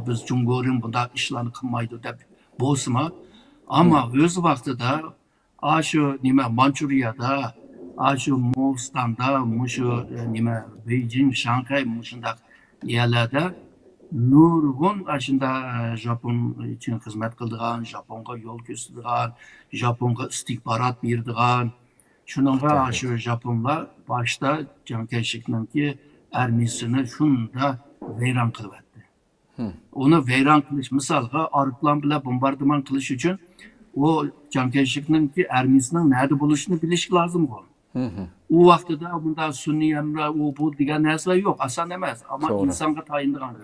B: biz Jumgo'rin bunda ishlarni qilmaydi deb bo'lsa-mu, ammo o'z vaqtida shu Manchuriyada, shu Mo'g'ulistonda, shu Beijing, Shanxay shundaq yerlarda nurg'un ashunda Japon uchun xizmat qildigan, Japonga yo'l ko'rsatgan, Japonga istihborot berdigan, shuningga shu Japonlar boshda Chiang Kai-shekninki armiyasini shunda vayron qilyapti. Uni vayron qilish, misolga aeroplan bilan bombardimon qilish uchun o Chiang Kai-shekninki armiyasining nerede bo'lishini bilish lozim. O vaqtida bunda sunniy emre bu degan narsa yo'q, asan emas. Ama
A: To'g'ri.
B: insonga tayinlangan.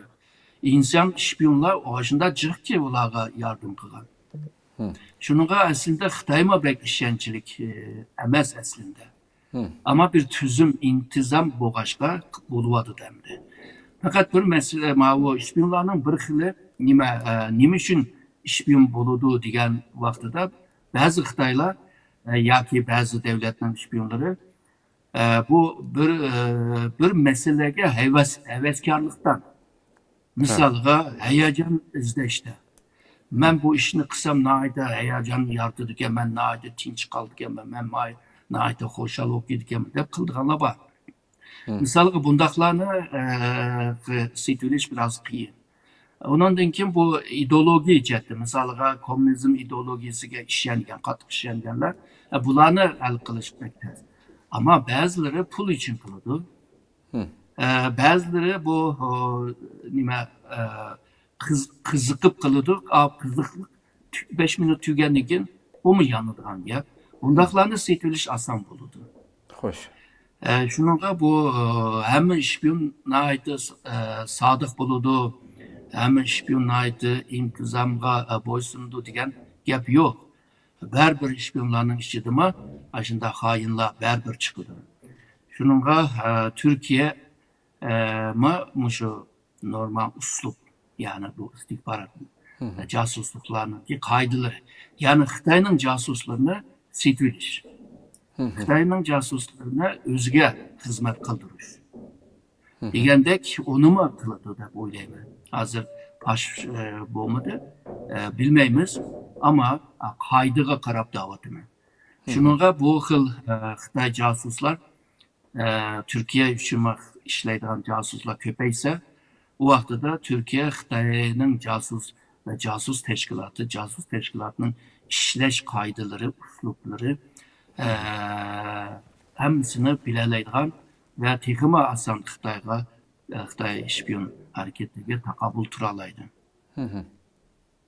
B: İnsan şpiyonlar oşunda çık ki ularga yardım kılgan. Şununla aslında Xitayma bek işençilik emas aslında. Ama bir tüzüm, intizam boğaşka buluvadı demdi. Fakat bir mesele o şpiyonlarning bir xili nima uchun şpiyon buludu degan vaqtida ba'zi Xitoylar yoki ba'zi davlatning şpiyonlari bu bir meseleге heveskarlıktan, misalga heyecan izlashda. Men bu ishni qilsam naida heyecan yaratadi ekan, men naida tinch qoldi ekan, men naida xo'shal bo'lib ketdi ekan deb qilganlar bor. Misalga bundaqlarni setilish biroz qiyin. Ondan keyin bu ideologiya jihatda, misalga kommunizm ideologiyasiga ishongan, qattiq ishonganlar bularni hal qilish kerak. Ama bazıları pul için kıldı. Bazıları bu nima kızıkıp kıldı. Kızıklık 5 minut tügenlikin o mu yanıdığan ya. Bundaklarını setiliş asan buldu.
A: Hoş.
B: Şununla bu hem şpiyon naiti sadık buldu. Hem şpiyon naiti intizamga boysundu diyen gap yok. Bərber şpiyonlarının işçidimi aşında hainler bərber çıkıdı. Şununla Türkiye şu normal uslup yani bu istihbarat casusluklarının ki kaydıları. Yani Xitayning casuslarını setiliş. Xitayning casuslarını özge hizmet kıldırış. Degendek onu mu kılıdı deb o'ylayman. Hazır paş bo'lmadi, bilmaymiz ama qaydiga qarab da'vatimi. Shuningga bu xil Xitoy casuslar Türkiye uchun ishlaydigan casuslar ko'paysa, u vaqtida Türkiye Xitoyning casus tashkilotining ishlash qoidalari, uslublari hammasini bilalaydigan ve texmi asan Xitoy şpiyon hareketiga taqabul tura oladi.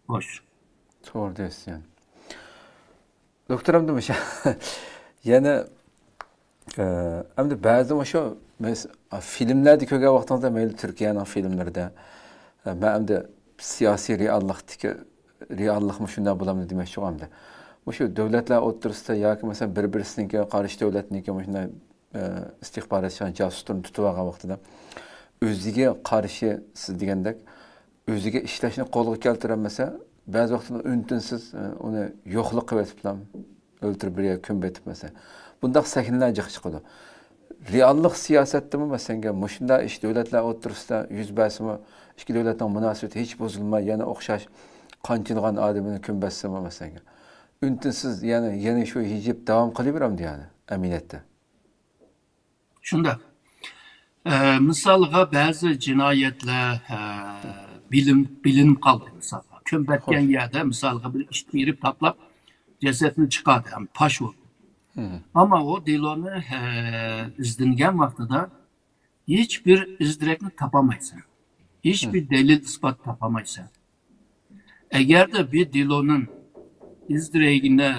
B: Xo'sh.
A: To'g'ri deysiz yani. Doktoram demiş. Yani endi ba'zi o'sha filmlarda ko'rgan vaqtingizda mayli Turkiyaning filmlarida men endi siyosiy reallikmi shunday bo'ladimi demoqchi emasman. O'sha davlatlar o'rtasida yoki masalan bir-birisiga qarshi davlatniki shunday istihbarat casuslarni tutib olgan vaqtida o'ziga qarshi siz degandek o'ziga ishlashni qo'lga keltirolmasa ba'zi vaqtda untinsiz uni yo'qlik qilib etiblar, o'ltirib bir yerga ko'mib etibmasa bundaq sahnlar chiqadi. Reallik siyosatdami masalan mushunda ish davlatlar o'rtasida yuz bersimi, ikki davlatning munosabati hech buzilmay yana o'xshash qanchilgan odamni ko'mbassimi masalan untinsiz yana shu hijib davom qilaveramdi yani aminatda.
B: Shunda misalga ba'zi jinoyatlar bilinib qoldi misalga. Kömbetken yerde misalga bir ish berib taplab cesetini çıkardı. Yani paş oldu. Ama o delonu izlengen vaqtida hiçbir izdirekni tapamaysan. Hiçbir delil ispat tapamaysan. Eğer de bir delonun izdireğini,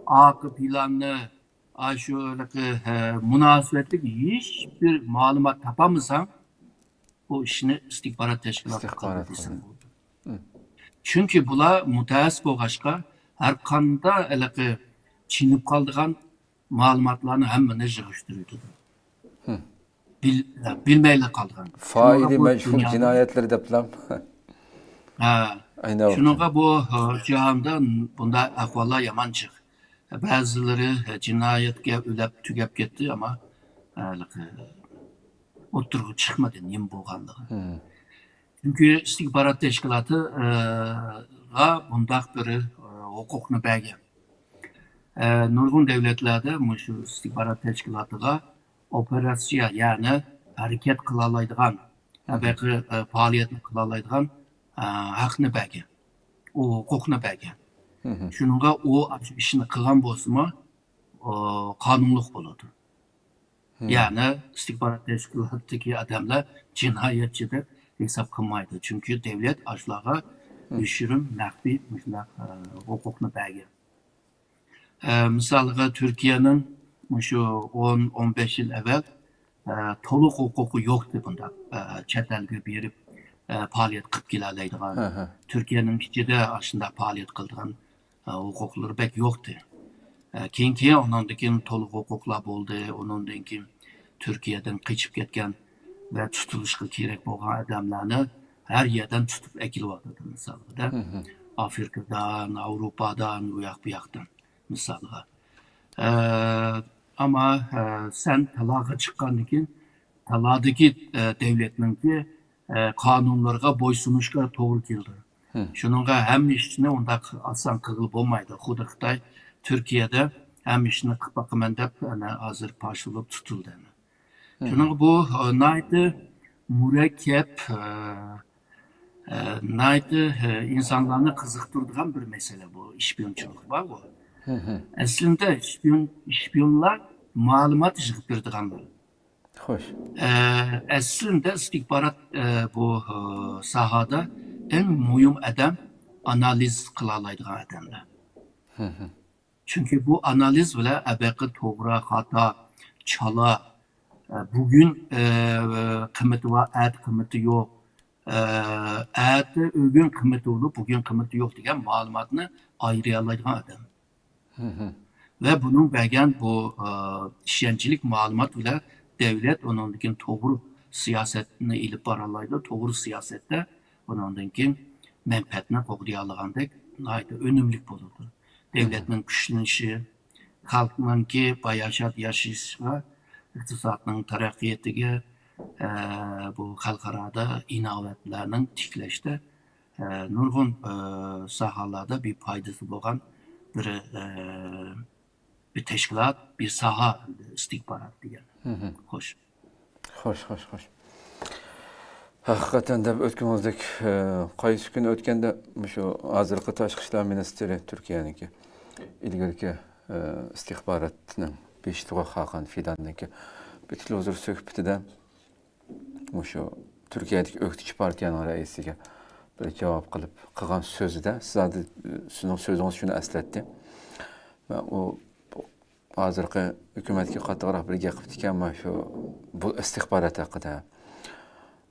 B: akı planını, şöyle münasebetlik hiçbir malumat tapamazsan o işini istihbarat teşkilatı kaldırırsın. Çünkü bula mütehassıs boğaşka her kanda eleki çiğnip kaldığan malumatlarını hemen yığıştırıyordu. Bilmeyle kaldığan.
A: Faili meçhul cinayetleri deplam.
B: Şununla bu cihanda bunda ahvallar yaman çık. Bazıları cinayetke ölüp tügep gitti ama oturup çıkmadı neyim boğanlığı. Çünkü istihbarat teşkilatı bundaq bir hukukunu belge. Nurgun devletlerde şu istihbarat teşkilatıga operasyon yani hareket kılalaydıgan, belki faaliyetini kılalaydıgan hakkını belge. O hukukunu belge. Şununla o işini kılgan bozma kanunluk buludu. Yani istihbarat teşkilatıdaki adamlar cinayetçi de hesap kılmaydı. Çünkü devlet aşlağa düşürüm, nakbi hukukunu belge. Misalga Türkiye'nin şu 10-15 yıl evvel to'liq huquqi yo'qdi bunda chet elga berib faoliyat qilib kelaoladigan Turkiyaning ichida shunday faoliyat qiladigan huquqlari pek yo'qdi. Keyin ondan keyin to'liq huquqlar bo'ldi. Ondan keyin Turkiyadan qochib ketgan ve tutuluşqa kerak bo'lgan odamlarni her yerden tutup ekilyotdi misalda. Afrikadan, Avrupadan, u yoq bu yoqdan misalga. Ama sen talağa chiqqandan keyin taladagi devletninki qonunlarga bo'ysunishga to'g'ri keldi. Shuningga hamma ishni unda oson qilib bo'lmaydi. Xuddi Xitoy Turkiyada hamma ishni qilib boqaman deb hozir pashilib tutildi. Çünkü bu naydı murakkep, naydı insanlarını kızıktırdıran bir mesele bu. İşpiyonçuluk var bu. Aslında işpiyonlar malumat işgip verdiğanlar.
A: Hoş.
B: Aslında istihbarat bu sahada en mühim adam analiz kılalaydıgan adamlar. Çünkü bu analiz bile ebeki toğra, hata, çala, bugün kıymeti var, kıymeti yok. Bugün kıymeti olup, bugün kıymeti yok diyen malumatını ayırayalaydıgan adam. Ve bunun belgen bu işyancılık malumat bile devlet onundakin doğru siyasetini ilip baralaydı. Doğru siyasette onundakin menfaatine koğrayalagandek önümlük bulurdu. Devletin güçlenişi, halkının ki yaşat yaşayışına, iqtisodning taraqqiyatiga bu xalqarada inovatlarning tiklashda nurg'un sohalarda bir foydasi bo'lgan bir tashkilot, bir soha istihbarat degan. Xo'sh.
A: Xo'sh. Haqiqatan de o'tganimizdek qaysi kun o'tganda shu hozirgi tashqi ishlar ministri Turkiyaniki ilgirki istihbaratning Beşiktaş'a Hakan Fidan'daki bütün huzur söhbetide şu Türkiye'deki öktücü partiyanın reisiga bir cevap kılıp kılgan sözü de sizade sizin sözünüz şunu esletti. Ve o hazırki hükümetki katıgırak bir gapti ama şu bu istihbarat hakkında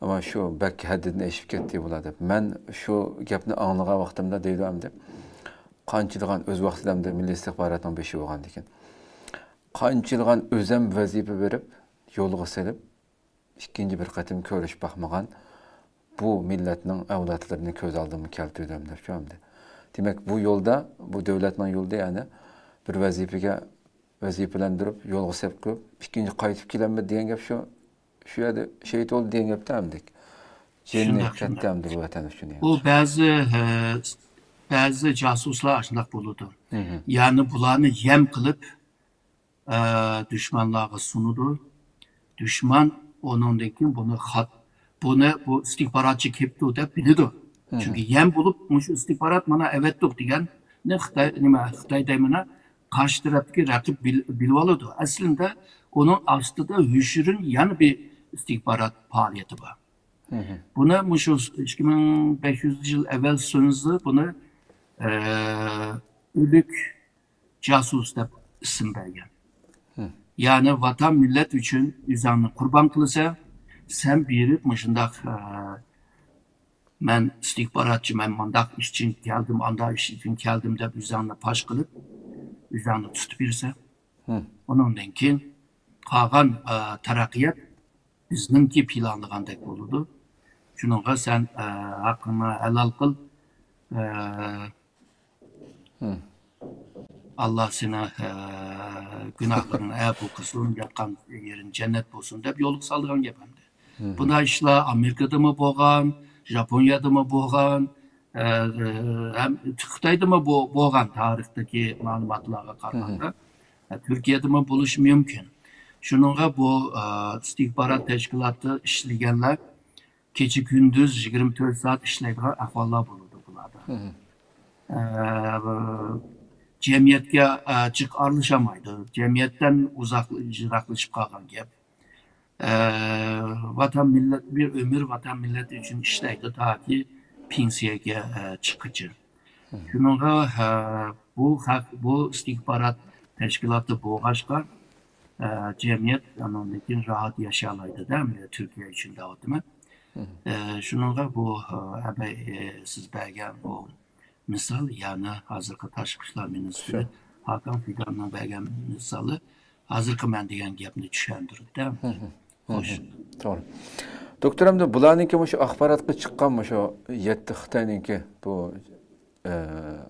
A: ama şu belki haddini eşip kettiği buladı. Ben şu gapni anlığa vaktimde deydim de qançılığan öz vaxtımda milli istihbaratın beşi olğan diken. Qançılığan özem vazife verip yolga selip ikinci bir qatim körüş baxmagan bu milletinin avlatlarını köz aldığımı keltirdim der şu anda. Demek bu yolda, bu devletin yolda yani bir vazifelendirip yolga selip koyup ikinci qaytıp kelenme diyen gap şu yerde şehit oldu diyen gap tamamdik. Cennet kettemdi bu vatan üçün yani.
B: Bu bazı casuslar aşındak buludu. Yani bularını yem kılıp düşmanlığa sunudu. Düşman onundaki bu istihbaratçı kepti de bildi. Çünkü yem bulup muş istihbarat bana evet yok diyen ne Xitay demine karşı taraftaki rakip bilvalıdı. Aslında onun aslında hüşürün yani bir istihbarat faaliyeti var. Buna muş 2500 yıl evvel sözü bunu ölük casus da isim vergen. Yani vatan millet için üzerine kurban kılsa sen birip mışındak ben istihbaratçı, ben mandak iş için geldim, anda iş için geldim de üzerine paş kılıp üzerine tutup birse onundan keyin kalan tarakkiyat bizninki planlagandek oldu. Şununla sen hakkını helal kıl. Allah sana günahlarını bu kısmını yapkan yerin cennet olsun deyip yoluk saldırgan yapamdı. Buna işler Amerika'da mı boğan, Japonya'da mı boğan, hem Xitay'da mı boğan tarihteki malumatlara karşında. Türkiye'de mi buluş mümkün. Şununla bu istihbarat teşkilatı işleyenler gece gündüz 24 saat işleydiği ahvallar bulundu bunlarda. Cemiyetke açık arlaşamaydı. Cemiyetten uzaklaşıp kalgan gap. Vatan millet bir ömür vatan milleti için işleydi ta ki pensiyeye çıkıcı. Şununla bu istihbarat teşkilatı boğaçlar cemiyet anondaki rahat yaşayalaydı değil mi? Türkiye için de değil mi? Şununla bu siz belgen o misal yani hazırkı Taşkışlar Ministri Hakan Fidan'ın belgen misalı hazırkı men degan gapni tushuntirdi değil mi? Hoş.
A: Doğru. Doktoram da bularninki şu axborotga chiqqanmi şu 7 Xitoyninki bu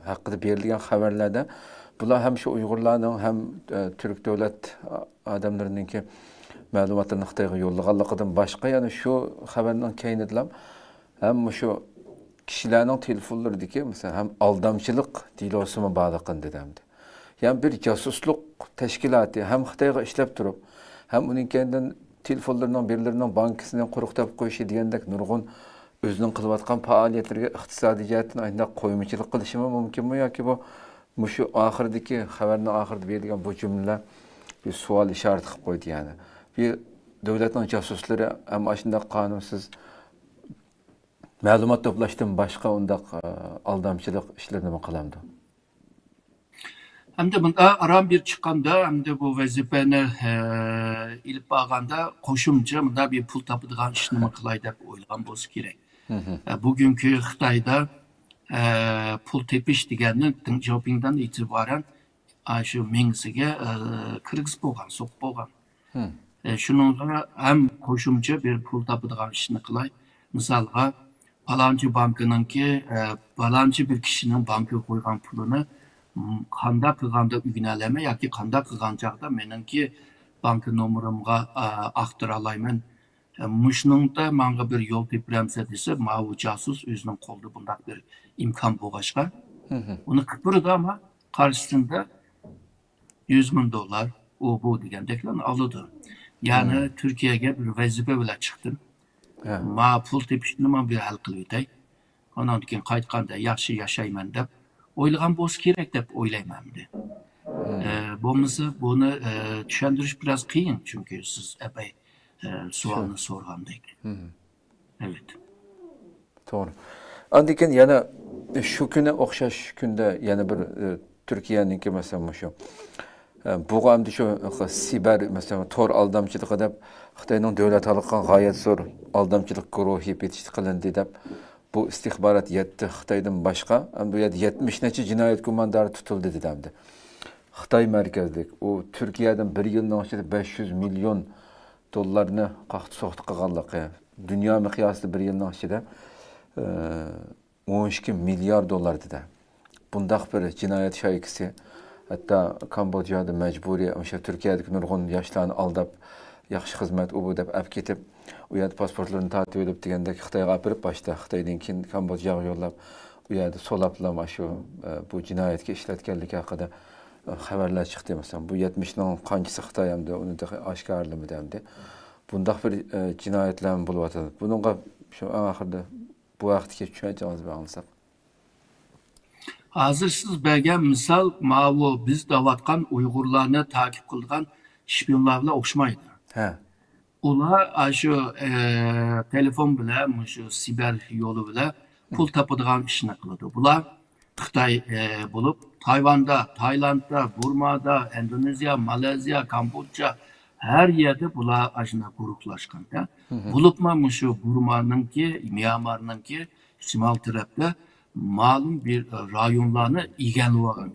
A: haqida berilgan xabarlarda bular hem şu Uyg'urlarning hem Türk davlat odamlarininki ma'lumotlarni Xitoyga yo'llaganligidan boshqa yana shu xabarning keyinidlam hem şu kishilarning telefonlaridagi mesela hem aldamchilik dilosimi borligini dedimdi. Yani bir casusluk teşkilatı hem Xitoyga ishlab turib, hem uning kendinden telefonlarının birilerining bankasini quruqtab qo'yishi degandek nurg'un o'zining qilayotgan faoliyatlarga iqtisodiy jihatdan ayndaq qo'ymachilik qilishimi mumkinmi yoki bu shu oxiridagi xabarning oxirida berilgan bu jumlalar bir savol ishorati qilib qo'ydi yani. Bir davlatning jasuslari ham shunday qonunsiz ma'lumot to'plashdan boshqa undaq aldamchilik ishlarini qilamdi.
B: Hem de bunda aram bir çıkanda hem de bu vazifeni ilip bağanda koşumca bunda bir pul tapıdığan işini mi kılay dep oylagan bolsa gerek. Bugünkü Xitayda pul tepiş degenin Deng Xiaoping'den itibaren şu Mingsi'ge kırgız bolgan, sok bolgan. Şununla hem koşumca bir pul tapıdığan işini kılay. Misalga palancı bankınınki palancı bir kişinin banka koygan pulunu qanda qilganda uynalama yoki qanda qilgan chaqda meningki bank nomerimga aqtira olmayman. Mushningda menga bir yo'l tepramsa desa, bu jasus o'zining qo'lida bundaq bir imkon bo'lg'achqa, uni qilib turdi ama qarshisida $100,000 u bu degandeklarni oldi. Ya'ni Turkiyaga bir vazifa bilan chiqdim. Ma pul tepishni men bir hal qilib o'tay. Ondan keyin qaytganda yaxshi yashayman deb oylagan bo'lsa kerak deb o'ylayman. Bo'lmasa buni tushuntirish biraz qiyin chunki siz epey savolni so'rgandek. Evet.
A: To'g'ri. Andikin yana shu kuni o'xshash kunda yana bir Turkiyaniki masalan shu bu hamda shu siber masalan tor aldamchilik deb Xitoyning davlat xalqqa g'oyat zo'r aldamchilik guruhi betish qilindi deb bu istihbarat 7 Xitoydan boshqa bu 70 necha jinoyat gumondori tutildi dedimdi. Xitoy markazlik u Turkiyadan bir yilning ichida $500 million qaqti so'qti qilganligi, dunyo miqyosida bir yilning ichida $12 milliard dedi. Bundaq bir jinoyat shoykisi hatta Kambodjada majburiy o'sha Turkiyadagi nurg'un yoshlarni aldab yaxshi xizmat u bu deb olib ketib u yerda pasportlarini tortib olib degandek Xitoyga olib borib boshda Xitoydan keyin Kambodjaga yo'llab u yerda so'laplama shu bu jinoyatga ishlatganligi haqida xabarlar chiqdi masalan. Bu 70 ning qanchasi Xitoy hamda uni oshkorlami demdi. Bundaq bir jinoyatlar bo'lyapti. Buningga shu oxirida bu vaqtga tushunchangiz bersangiz.
B: Hozir siz bergan misol ma'vu biz davatgan Uyg'urlarni takip qilgan shpionlar bilan o'xshamaydi. Ular şu telefon bilan, şu siber yo'li bilan pul topadigan ishni qiladi. Bular Xitoy bo'lib, Tayvanda, Taylandda, Burmada, Indoneziya, Malayziya, Kambodja her yerde bular ajna guruhlashgan. Bo'libmi shu Burmaninki, Myanmarninki shimol tarafda ma'lum bir rayonlarni egallab olgan.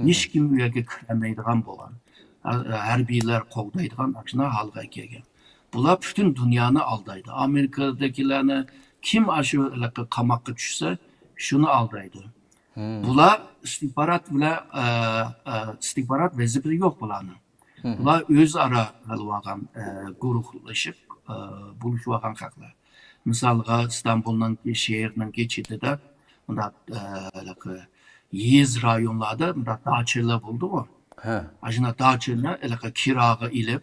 B: Hech kim u yerga kirmaydigan bo'lgan. Harbiylar qo'g'daydigan akshina halqa kelgan. Bular bütün dünyanı aldaydı. Amerika'dakilerini kim aşı qamoqqa tushsa şunu aldaydı. Bular istihbarat vazifasi yo'q bularning. Bular o'zaro qilgan guruhlashib buluşib olgan haqlar. Misalga İstanbulning şehrining chetida bunda yez rayonlarda bunda dachalar bo'ldi-ku. Ajna dachalar kiraga ilib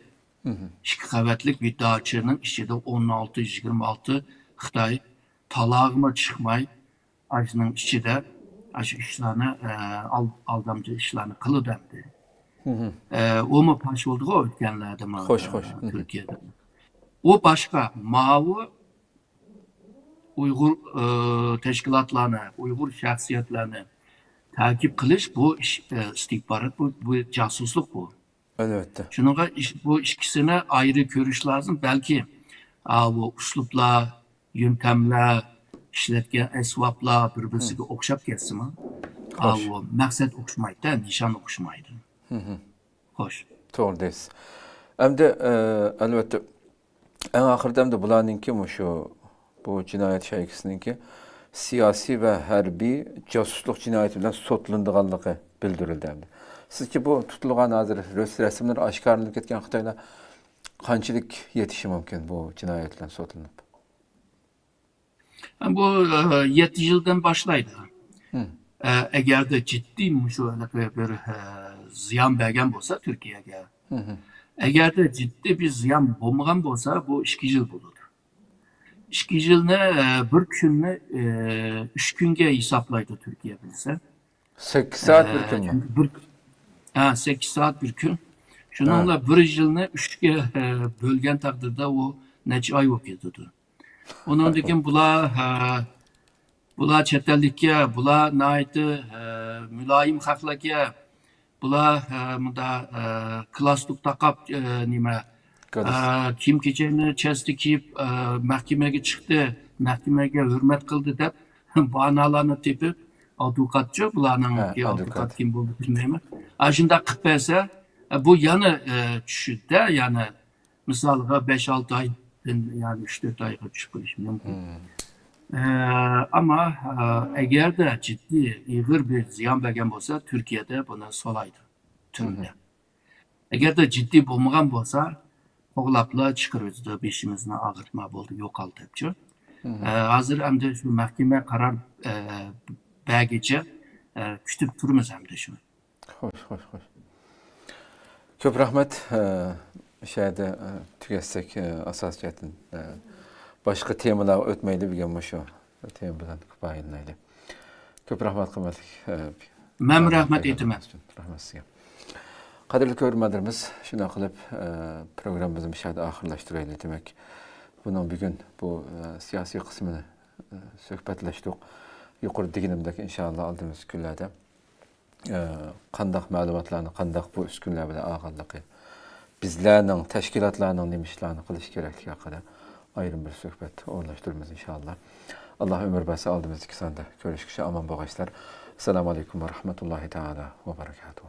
B: 2 qavatlik bir dachaning ichida 16-26 Xitoy talog'ima chiqmay ajning ichida shu ishlarni aldamchi ishlarni qildi. O mu paş oldu o o'tganlarda
A: Xo'sh.
B: Turkiyada. O başka mavi Uygur teşkilatlarını, Uygur şahsiyetlerini takip kılış bu istihbarat bu casusluk bu.
A: Elbette.
B: Şununla bu ikisine ayrı görüş lazım. Belki bu uslupla, yöntemle, işletken esvapla birbirisiga okşap ketsin mi?
A: Hoş.
B: Bu maksat okşamaydı, nişan okşamaydı. Hoş.
A: Doğru deysiz. Hem de elbette en ahırda hem de bulanınki mi şu bu cinayet şaykısınınki siyasi ve harbiy casusluk cinayeti bilen sotlandıganlığı bildirildi hem de. Sizce bu tutulgan hazır resimler aşkarlanıp etken Xitayda qanchalik yetişi mümkün bu cinayetler sotlanıp?
B: Bu 7 yıldan başlaydı. Eğer de ciddi şöyle bir ziyan bergen olsa Türkiye'ye. Eğer de ciddi bir ziyan olmagan olsa bu 2 yıl bulur. 2 yılını bir gününü 3 günge hesaplaydı Türkiye bilse.
A: 8 saat bir gün mü?
B: 8 saat bir gün. Şununla bir yılını 3'ge bölgen takdirde o neçe ay okuyordu. Onun için bula çetellikке, bula naiti mülayim xalqlarga, bula klaslık takap nima kim kecheni chasti kiyib mahkamaga chiqdi, mahkamaga hurmat qildi deb banolarni tepib advokatchi bularning advokat kim bo'ldi bilmayman. Shunday qilib bersa bu yana tushidda, ya'ni misoliga 5-6 ay, yani 3-4 ayga tushib qolishi mumkin. Ama eğer de ciddi, ağır bir ziyan bergen olsa Türkiye'de buna solaydı. Türünde. Eğer de ciddi bulmagan olsa oğlapla çıkarırdı, beşimizine ağırtma oldu, yok aldı hepçi. Hazır hem de şu mahkeme karar belgece kütüp durumuz hem de şu.
A: Hoş. Köp rahmet. Şeyde tüketsek asas cetin. Başka temalar ötmeydi bir gün şu temadan bayınlaydı. Köp rahmet kıymetlik.
B: Ben rahmet etmem.
A: Rahmet size. Kadirli görürmediğimiz şuna kılıp programımızı müşahede ahırlaştırıyla demek. Bunun bir gün bu siyasi kısmını söhbetleştik. Yukarı diginimdeki inşallah aldığımız günlerde kandak malumatlarını, kandak bu üskünler bile ağırlığı, bizlerinin, teşkilatlarının demişlerini kılış gerekli kadar ayrım bir söhbet uğurlaştırırız inşallah. Allah ömür bası aldığımız ikisinde görüşküşe aman bağışlar. Selamun Aleyküm ve Rahmetullahi Teala ve Berekatuhu.